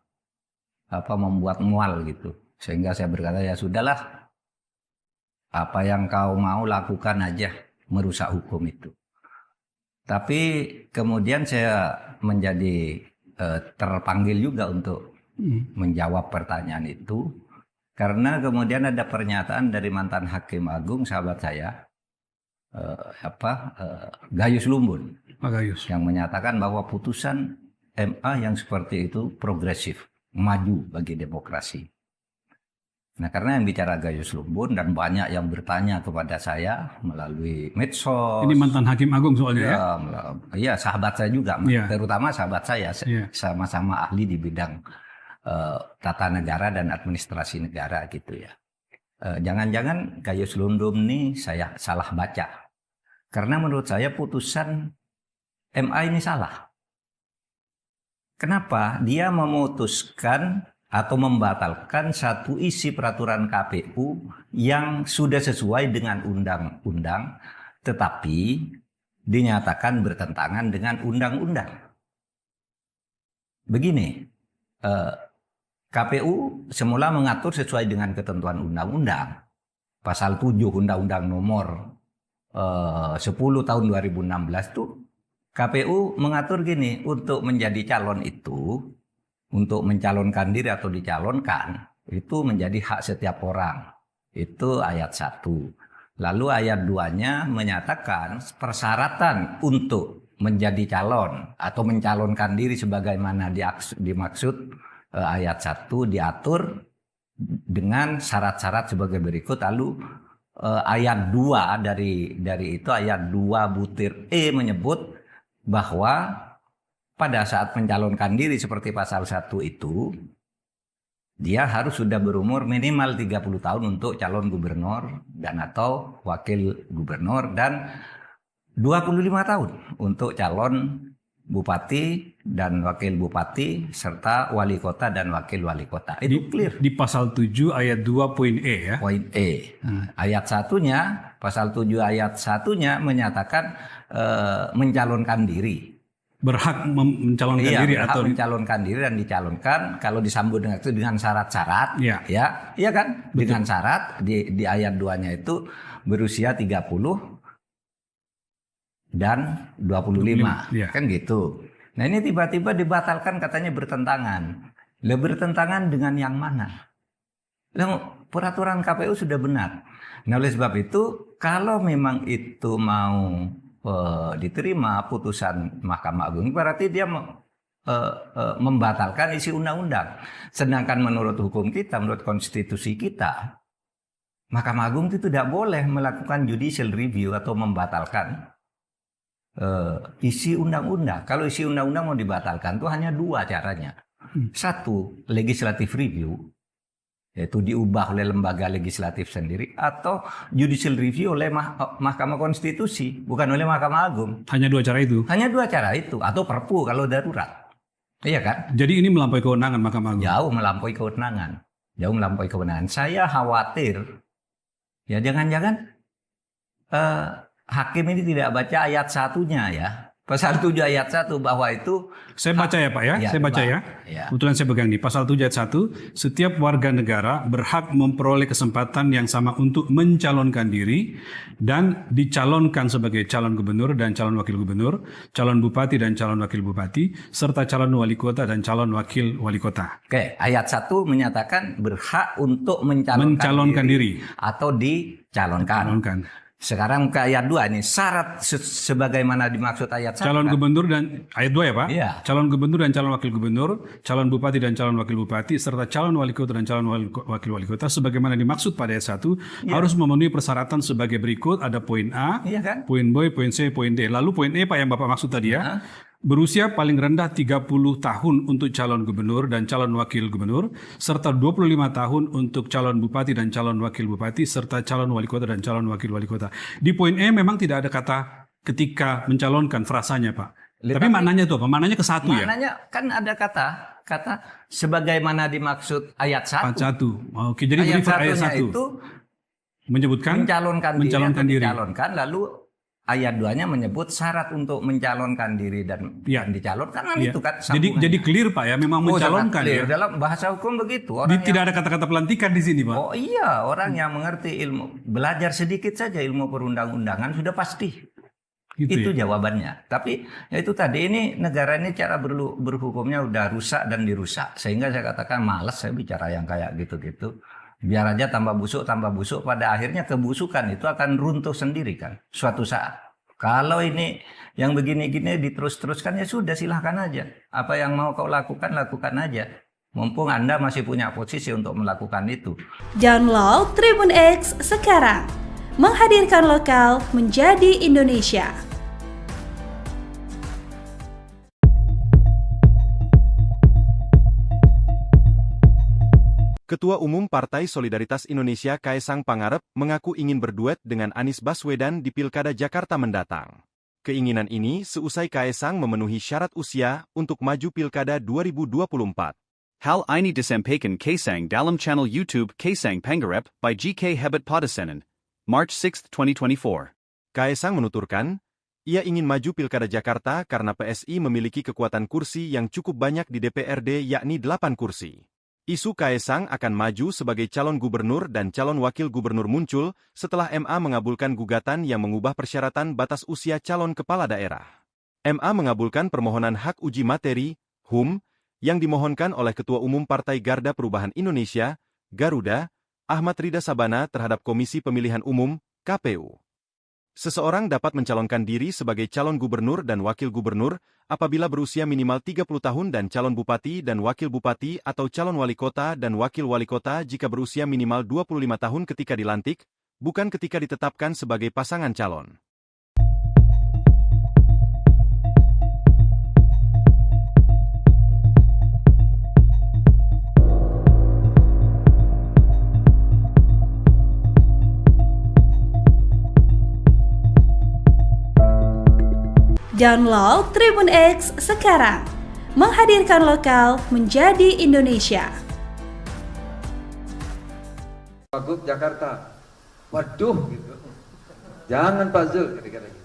membuat mual gitu. Sehingga saya berkata, ya sudahlah, apa yang kau mau lakukan aja, merusak hukum itu. Tapi kemudian saya menjadi terpanggil juga untuk menjawab pertanyaan itu, karena kemudian ada pernyataan dari mantan Hakim Agung, sahabat saya, Gayus Lumbun, yang menyatakan bahwa putusan MA yang seperti itu progresif, maju bagi demokrasi. Nah, karena yang bicara Gayus Lumbun dan banyak yang bertanya kepada saya melalui medsos.
Ini mantan Hakim Agung soalnya ya?
Iya, sahabat saya juga, terutama sahabat saya, sama-sama ahli di bidang tata negara dan administrasi negara gitu ya. Jangan-jangan Gayus Lumbun ini saya salah baca. Karena menurut saya putusan MA ini salah. Kenapa? Dia memutuskan atau membatalkan satu isi peraturan KPU yang sudah sesuai dengan undang-undang, tetapi dinyatakan bertentangan dengan undang-undang. Begini, KPU semula mengatur sesuai dengan ketentuan undang-undang. Pasal 7 Undang-Undang nomor 10 tahun 2016 itu KPU mengatur gini, untuk menjadi calon itu, untuk mencalonkan diri atau dicalonkan, itu menjadi hak setiap orang. Itu ayat 1. Lalu ayat 2-nya menyatakan persyaratan untuk menjadi calon atau mencalonkan diri sebagaimana dimaksud ayat 1 diatur dengan syarat-syarat sebagai berikut. Lalu ayat 2 dari itu, ayat 2 butir E menyebut bahwa pada saat mencalonkan diri seperti pasal 1 itu, dia harus sudah berumur minimal 30 tahun untuk calon gubernur dan atau wakil gubernur, dan 25 tahun untuk calon bupati dan wakil bupati, serta wali kota dan wakil wali kota. Itu clear.
Di pasal 7 ayat 2 poin E ya?
Poin E. Ayat 1-nya, pasal 7 ayat 1-nya menyatakan mencalonkan diri.
Berhak mencalonkan diri
berhak
atau
mencalonkan diri dan dicalonkan kalau disambut dengan itu dengan syarat-syarat, ya kan? Betul. Dengan syarat di ayat 2-nya itu berusia 30 dan 25,
ya.
Kan gitu. Nah ini tiba-tiba dibatalkan katanya bertentangan. Bertentangan dengan yang mana? Peraturan KPU sudah benar. Nah oleh sebab itu kalau memang itu mau diterima putusan Mahkamah Agung, berarti dia membatalkan isi undang-undang. Sedangkan menurut hukum kita, menurut konstitusi kita, Mahkamah Agung itu tidak boleh melakukan judicial review atau membatalkan isi undang-undang. Kalau isi undang-undang mau dibatalkan itu hanya dua caranya. Satu, legislative review, yaitu diubah oleh lembaga legislatif sendiri, atau judicial review oleh Mahkamah Konstitusi, bukan oleh Mahkamah Agung.
Hanya dua cara itu?
Hanya dua cara itu, atau Perpu kalau darurat. Iya kan?
Jadi ini melampaui kewenangan Mahkamah Agung?
Jauh melampaui kewenangan. Jauh melampaui kewenangan. Saya khawatir, ya jangan-jangan hakim ini tidak baca ayat satunya ya. Pasal 7 ayat 1 bahwa itu...
Saya baca ya Pak ya, saya baca ya. Kebetulan saya pegang nih, pasal 7 ayat 1, setiap warga negara berhak memperoleh kesempatan yang sama untuk mencalonkan diri dan dicalonkan sebagai calon gubernur dan calon wakil gubernur, calon bupati dan calon wakil bupati, serta calon wali kota dan calon wakil wali kota.
Oke, ayat 1 menyatakan berhak untuk mencalonkan diri atau dicalonkan. Sekarang ke ayat 2 ini, syarat sebagaimana dimaksud ayat 1.
Calon gubernur dan, ayat 2 ya Pak?
Iya.
Calon gubernur dan calon wakil gubernur, calon bupati dan calon wakil bupati, serta calon wali kota dan calon wakil wali kota, sebagaimana dimaksud pada ayat 1, harus memenuhi persyaratan sebagai berikut, ada poin A, poin B, poin C, poin D. Lalu poin E Pak yang Bapak maksud tadi ya, berusia paling rendah 30 tahun untuk calon gubernur dan calon wakil gubernur, serta 25 tahun untuk calon bupati dan calon wakil bupati, serta calon wali kota dan calon wakil wali kota. Di poin E memang tidak ada kata ketika mencalonkan frasanya Pak. Tapi maknanya itu apa? Maknanya ke satu ya?
Maknanya kan ada kata sebagaimana dimaksud ayat 1.
Ayat 1. Oke, jadi ayat 1
itu
menyebutkan
mencalonkan diri. Lalu ayat 2-nya menyebut syarat untuk mencalonkan diri dan dicalonkan itu kan.
Jadi clear Pak ya, memang mencalonkan
ya. Dalam bahasa hukum begitu.
Tidak ada kata-kata pelantikan di sini Pak.
Oh iya, orang yang mengerti ilmu, belajar sedikit saja ilmu perundang-undangan sudah pasti. Itu jawabannya. Tapi ya itu tadi, ini negara ini cara berhukumnya udah rusak dan dirusak. Sehingga saya katakan malas saya bicara yang kayak gitu-gitu. Biar aja tambah busuk, pada akhirnya kebusukan itu akan runtuh sendiri kan suatu saat. Kalau ini yang begini-gini diterus-teruskan, ya sudah silahkan aja. Apa yang mau kau lakukan aja. Mumpung Anda masih punya posisi untuk melakukan itu.
Download Tribun X sekarang. Menghadirkan lokal menjadi Indonesia.
Ketua Umum Partai Solidaritas Indonesia Kaesang Pangarep mengaku ingin berduet dengan Anies Baswedan di Pilkada Jakarta mendatang. Keinginan ini seusai Kaesang memenuhi syarat usia untuk maju Pilkada 2024.
Hal ini disampaikan Kaesang dalam channel YouTube Kaesang Pangarep by GK Hebat Podasenan, March 6, 2024.
Kaesang menuturkan, ia ingin maju Pilkada Jakarta karena PSI memiliki kekuatan kursi yang cukup banyak di DPRD, yakni 8 kursi. Isu Kaesang akan maju sebagai calon gubernur dan calon wakil gubernur muncul setelah MA mengabulkan gugatan yang mengubah persyaratan batas usia calon kepala daerah. MA mengabulkan permohonan hak uji materi, HUM, yang dimohonkan oleh Ketua Umum Partai Garda Perubahan Indonesia, Garuda, Ahmad Rida Sabana terhadap Komisi Pemilihan Umum, KPU. Seseorang dapat mencalonkan diri sebagai calon gubernur dan wakil gubernur apabila berusia minimal 30 tahun dan calon bupati dan wakil bupati atau calon wali kota dan wakil wali kota jika berusia minimal 25 tahun ketika dilantik, bukan ketika ditetapkan sebagai pasangan calon.
Download Tribun X sekarang. Menghadirkan lokal menjadi Indonesia.
Wagub Jakarta. Waduh gitu. Jangan Pak Zul kira-kira gitu.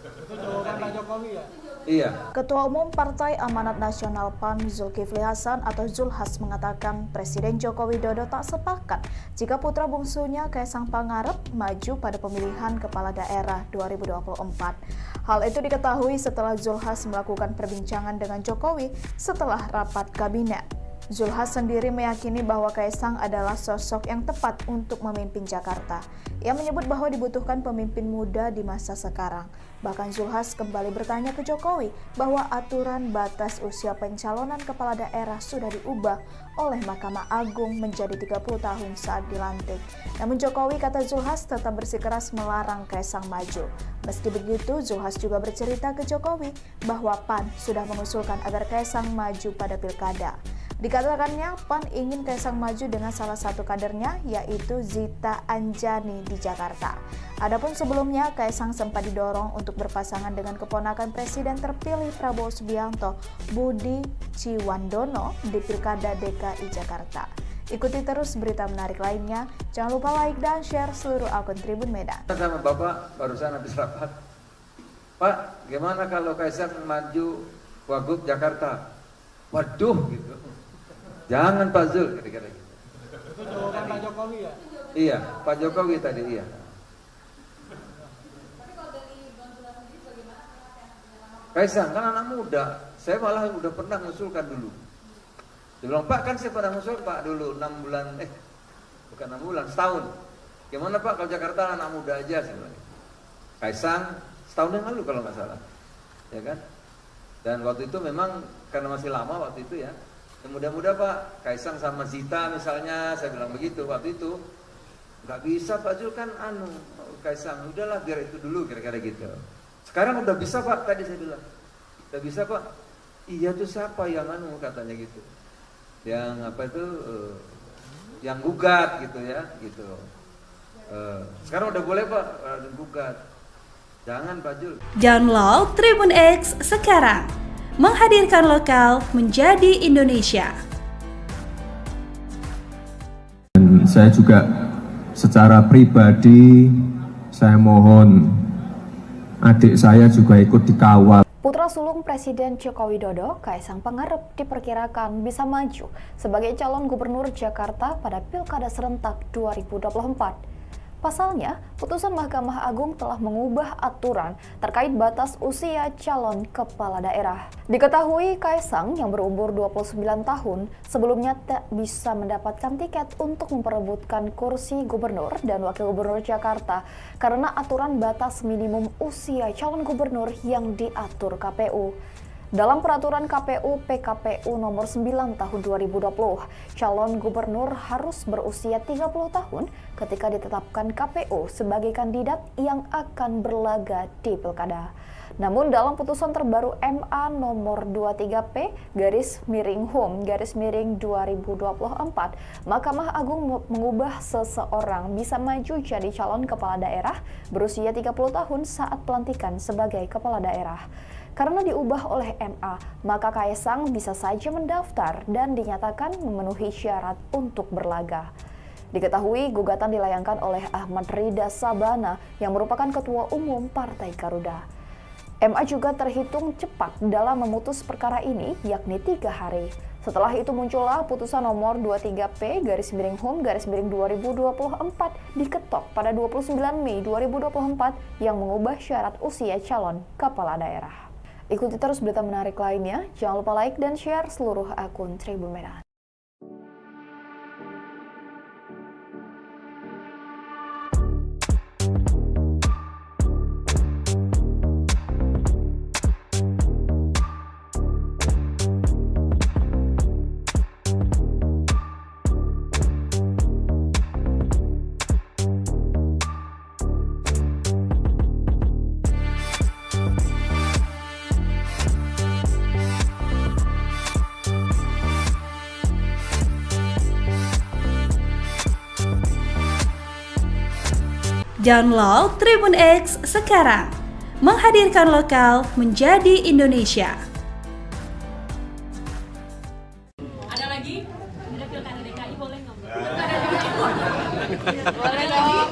Itu jawaban Pak Jokowi ya?
Iya.
Ketua Umum Partai Amanat Nasional PAN Zulkifli Hasan atau Zulhas mengatakan Presiden Joko Widodo tak sepakat jika putra bungsunya Kaisang Pangarep maju pada pemilihan kepala daerah 2024. Hal itu diketahui setelah Zulhas melakukan perbincangan dengan Jokowi setelah rapat kabinet. Zulhas sendiri meyakini bahwa Kaisang adalah sosok yang tepat untuk memimpin Jakarta. Ia menyebut bahwa dibutuhkan pemimpin muda di masa sekarang. Bahkan Zulhas kembali bertanya ke Jokowi bahwa aturan batas usia pencalonan kepala daerah sudah diubah oleh Mahkamah Agung menjadi 30 tahun saat dilantik. Namun Jokowi, kata Zulhas, tetap bersikeras melarang Kaisang maju. Meski begitu, Zulhas juga bercerita ke Jokowi bahwa PAN sudah mengusulkan agar Kaisang maju pada pilkada. Dikatakannya PAN ingin Kaisang maju dengan salah satu kadernya, yaitu Zita Anjani di Jakarta. Adapun sebelumnya, Kaisang sempat didorong untuk berpasangan dengan keponakan Presiden terpilih Prabowo Subianto, Budi Ciwandono, di Pilkada DKI Jakarta. Ikuti terus berita menarik lainnya. Jangan lupa like dan share seluruh akun Tribun Medan.
Sama Bapak barusan habis rapat. Pak, gimana kalau Kaisang maju Wagub Jakarta? Waduh gitu. Jangan Pak Zul, kira-kira gitu.
Itu jawaban Pak Jokowi ya?
Iya, Pak Jokowi tadi iya. Kaisang kan anak muda, saya malah udah pernah mengusulkan dulu. Dia bilang, Pak kan saya pernah mengusul Pak dulu 6 bulan, bukan 6 bulan, setahun. Gimana Pak kalau Jakarta anak muda aja, saya bilang. Kaisang setahun yang lalu kalau nggak salah, ya kan? Dan waktu itu memang karena masih lama waktu itu ya. Yang muda-muda Pak, Kaisang sama Zita misalnya, saya bilang begitu waktu itu. Nggak bisa Pak Zul kan Kaisang, udahlah biar itu dulu kira-kira gitu. Sekarang udah bisa Pak, tadi saya bilang. Udah bisa Pak. Iya tuh siapa yang katanya gitu. Yang apa itu, yang gugat gitu ya, gitu. Sekarang udah boleh Pak, gugat. Jangan Pak Zul.
Download Tribun X sekarang. Menghadirkan lokal menjadi Indonesia.
Dan saya juga secara pribadi saya mohon adik saya juga ikut dikawal.
Putra sulung Presiden Joko Widodo, Kaisang Pangarep, diperkirakan bisa maju sebagai calon gubernur Jakarta pada Pilkada serentak 2024. Pasalnya, putusan Mahkamah Agung telah mengubah aturan terkait batas usia calon kepala daerah. Diketahui Kaisang yang berumur 29 tahun sebelumnya tak bisa mendapatkan tiket untuk memperebutkan kursi gubernur dan wakil gubernur Jakarta karena aturan batas minimum usia calon gubernur yang diatur KPU. Dalam peraturan KPU PKPU nomor 9 tahun 2020, calon gubernur harus berusia 30 tahun ketika ditetapkan KPU sebagai kandidat yang akan berlaga di pilkada. Namun dalam putusan terbaru MA nomor 23P/HUM/2024, Mahkamah Agung mengubah seseorang bisa maju jadi calon kepala daerah berusia 30 tahun saat pelantikan sebagai kepala daerah. Karena diubah oleh MA, maka Kaisang bisa saja mendaftar dan dinyatakan memenuhi syarat untuk berlaga. Diketahui gugatan dilayangkan oleh Ahmad Rida Sabana yang merupakan Ketua Umum Partai Garuda. MA juga terhitung cepat dalam memutus perkara ini, yakni 3 hari. Setelah itu muncullah putusan nomor 23P/HUM/2024 diketok pada 29 Mei 2024 yang mengubah syarat usia calon kepala daerah. Ikuti terus berita menarik lainnya, jangan lupa like dan share seluruh akun Tribun Medan.
Download Tribun X sekarang. Menghadirkan lokal menjadi Indonesia.
Ada lagi? Ada pilkada DKI boleh nggak?
Boleh dong.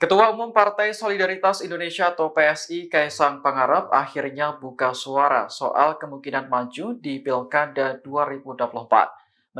Ketua Umum Partai Solidaritas Indonesia atau PSI Kaisang Pangarep akhirnya buka suara soal kemungkinan maju di Pilkada 2024.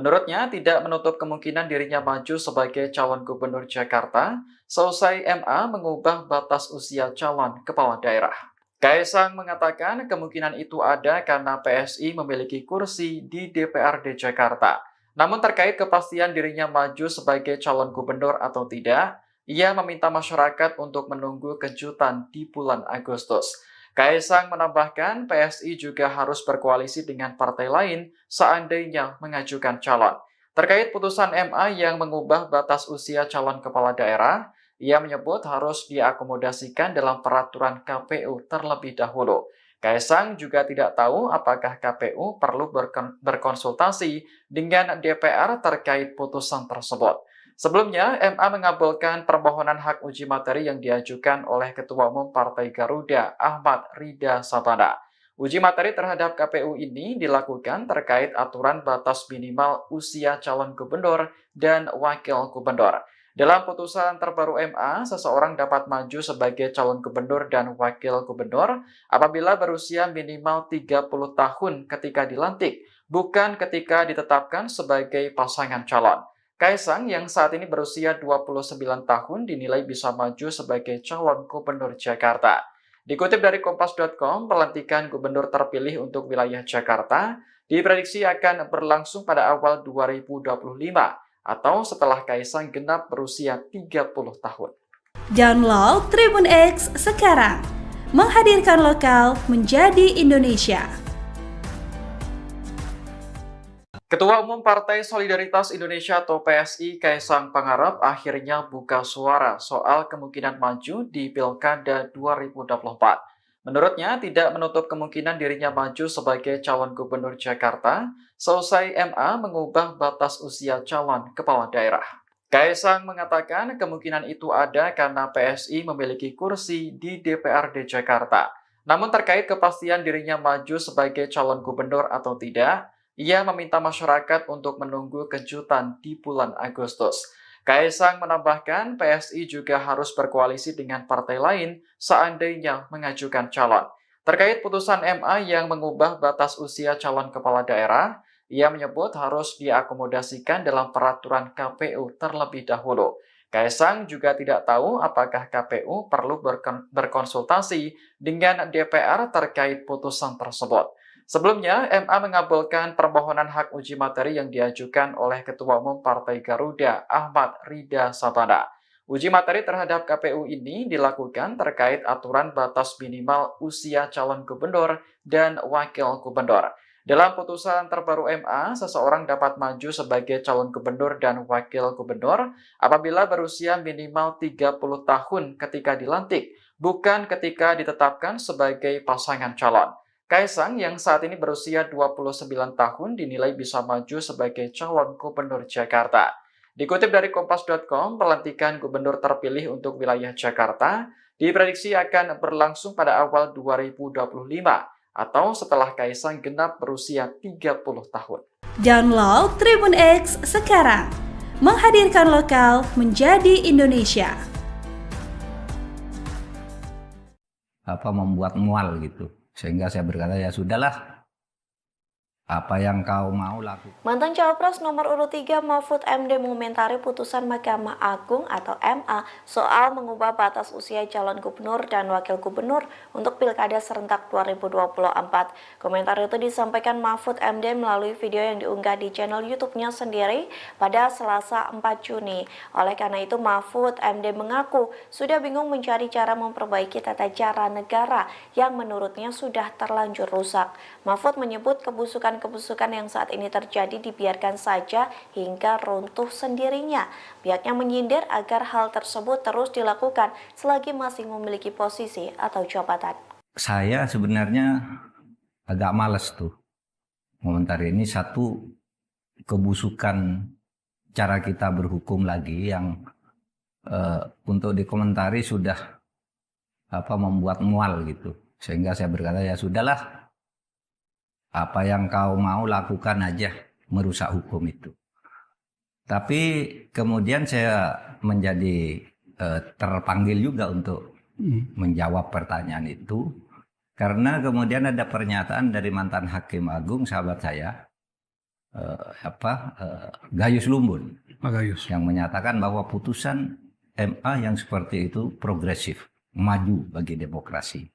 Menurutnya, tidak menutup kemungkinan dirinya maju sebagai calon gubernur Jakarta seusai MA mengubah batas usia calon kepala daerah. Kaisang mengatakan kemungkinan itu ada karena PSI memiliki kursi di DPRD Jakarta. Namun terkait kepastian dirinya maju sebagai calon gubernur atau tidak, ia meminta masyarakat untuk menunggu kejutan di bulan Agustus. Kaisang menambahkan PSI juga harus berkoalisi dengan partai lain seandainya mengajukan calon. Terkait putusan MA yang mengubah batas usia calon kepala daerah, ia menyebut harus diakomodasikan dalam peraturan KPU terlebih dahulu. Kaisang juga tidak tahu apakah KPU perlu berkonsultasi dengan DPR terkait putusan tersebut. Sebelumnya, MA mengabulkan permohonan hak uji materi yang diajukan oleh Ketua Umum Partai Garuda, Ahmad Rida Sabana. Uji materi terhadap KPU ini dilakukan terkait aturan batas minimal usia calon gubernur dan wakil gubernur. Dalam putusan terbaru MA, seseorang dapat maju sebagai calon gubernur dan wakil gubernur apabila berusia minimal 30 tahun ketika dilantik, bukan ketika ditetapkan sebagai pasangan calon. Kaisang yang saat ini berusia 29 tahun dinilai bisa maju sebagai calon gubernur Jakarta. Dikutip dari Kompas.com, pelantikan gubernur terpilih untuk wilayah Jakarta diprediksi akan berlangsung pada awal 2025 atau setelah Kaisang genap berusia 30 tahun.
Download Tribun X sekarang, menghadirkan lokal menjadi Indonesia.
Ketua Umum Partai Solidaritas Indonesia atau PSI Kaisang Pangarep akhirnya buka suara soal kemungkinan maju di Pilkada 2024. Menurutnya, tidak menutup kemungkinan dirinya maju sebagai calon gubernur Jakarta seusai MA mengubah batas usia calon kepala daerah. Kaisang mengatakan kemungkinan itu ada karena PSI memiliki kursi di DPRD Jakarta. Namun terkait kepastian dirinya maju sebagai calon gubernur atau tidak, ia meminta masyarakat untuk menunggu kejutan di bulan Agustus. Kaisang menambahkan PSI juga harus berkoalisi dengan partai lain seandainya mengajukan calon. Terkait putusan MA yang mengubah batas usia calon kepala daerah, ia menyebut harus diakomodasikan dalam peraturan KPU terlebih dahulu. Kaisang juga tidak tahu apakah KPU perlu berkonsultasi dengan DPR terkait putusan tersebut. Sebelumnya, MA mengabulkan permohonan hak uji materi yang diajukan oleh Ketua Umum Partai Garuda, Ahmad Rida Sabana. Uji materi terhadap KPU ini dilakukan terkait aturan batas minimal usia calon gubernur dan wakil gubernur. Dalam putusan terbaru MA, seseorang dapat maju sebagai calon gubernur dan wakil gubernur apabila berusia minimal 30 tahun ketika dilantik, bukan ketika ditetapkan sebagai pasangan calon. Kaisang yang saat ini berusia 29 tahun dinilai bisa maju sebagai calon gubernur Jakarta. Dikutip dari Kompas.com, pelantikan gubernur terpilih untuk wilayah Jakarta diprediksi akan berlangsung pada awal 2025 atau setelah Kaisang genap berusia 30 tahun.
Download Tribun X sekarang, menghadirkan lokal menjadi Indonesia.
Membuat mual gitu. Sehingga saya berkata, ya sudahlah, apa yang kau mau lakukan.
Mantan Cawapres nomor urut 3 Mahfud MD mengomentari putusan Mahkamah Agung atau MA soal mengubah batas usia calon gubernur dan wakil gubernur untuk Pilkada serentak 2024. Komentar itu disampaikan Mahfud MD melalui video yang diunggah di channel YouTube-nya sendiri pada Selasa 4 Juni. Oleh karena itu, Mahfud MD mengaku sudah bingung mencari cara memperbaiki tata cara negara yang menurutnya sudah terlanjur rusak. Mahfud menyebut kebusukan yang saat ini terjadi dibiarkan saja hingga runtuh sendirinya. Pihaknya menyindir agar hal tersebut terus dilakukan selagi masih memiliki posisi atau jabatan.
Saya sebenarnya agak males tuh komentari ini. Satu, kebusukan cara kita berhukum lagi yang untuk dikomentari sudah membuat mual gitu. Sehingga saya berkata, ya sudahlah, apa yang kau mau lakukan aja, merusak hukum itu. Tapi kemudian saya menjadi terpanggil juga untuk menjawab pertanyaan itu karena kemudian ada pernyataan dari mantan Hakim Agung sahabat saya Gayus Lumbun yang menyatakan bahwa putusan MA yang seperti itu progresif, maju bagi demokrasi.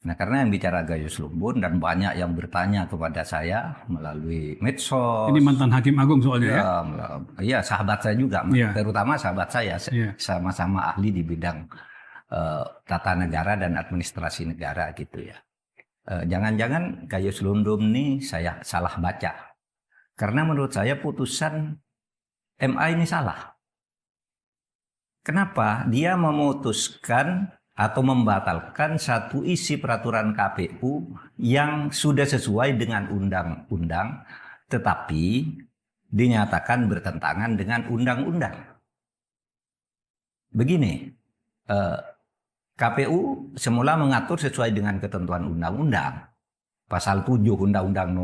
Nah, karena yang bicara Gayus Lumbun dan banyak yang bertanya kepada saya melalui medsos.
Ini mantan Hakim Agung soalnya ya?
Iya, sahabat saya juga, terutama sahabat saya, sama-sama ahli di bidang tata negara dan administrasi negara gitu ya. Jangan-jangan Gayus Lumbun ini saya salah baca. Karena menurut saya putusan MA ini salah. Kenapa? Dia memutuskan atau membatalkan satu isi peraturan KPU yang sudah sesuai dengan undang-undang, tetapi dinyatakan bertentangan dengan undang-undang. Begini, KPU semula mengatur sesuai dengan ketentuan undang-undang. Pasal 7 Undang-Undang Nomor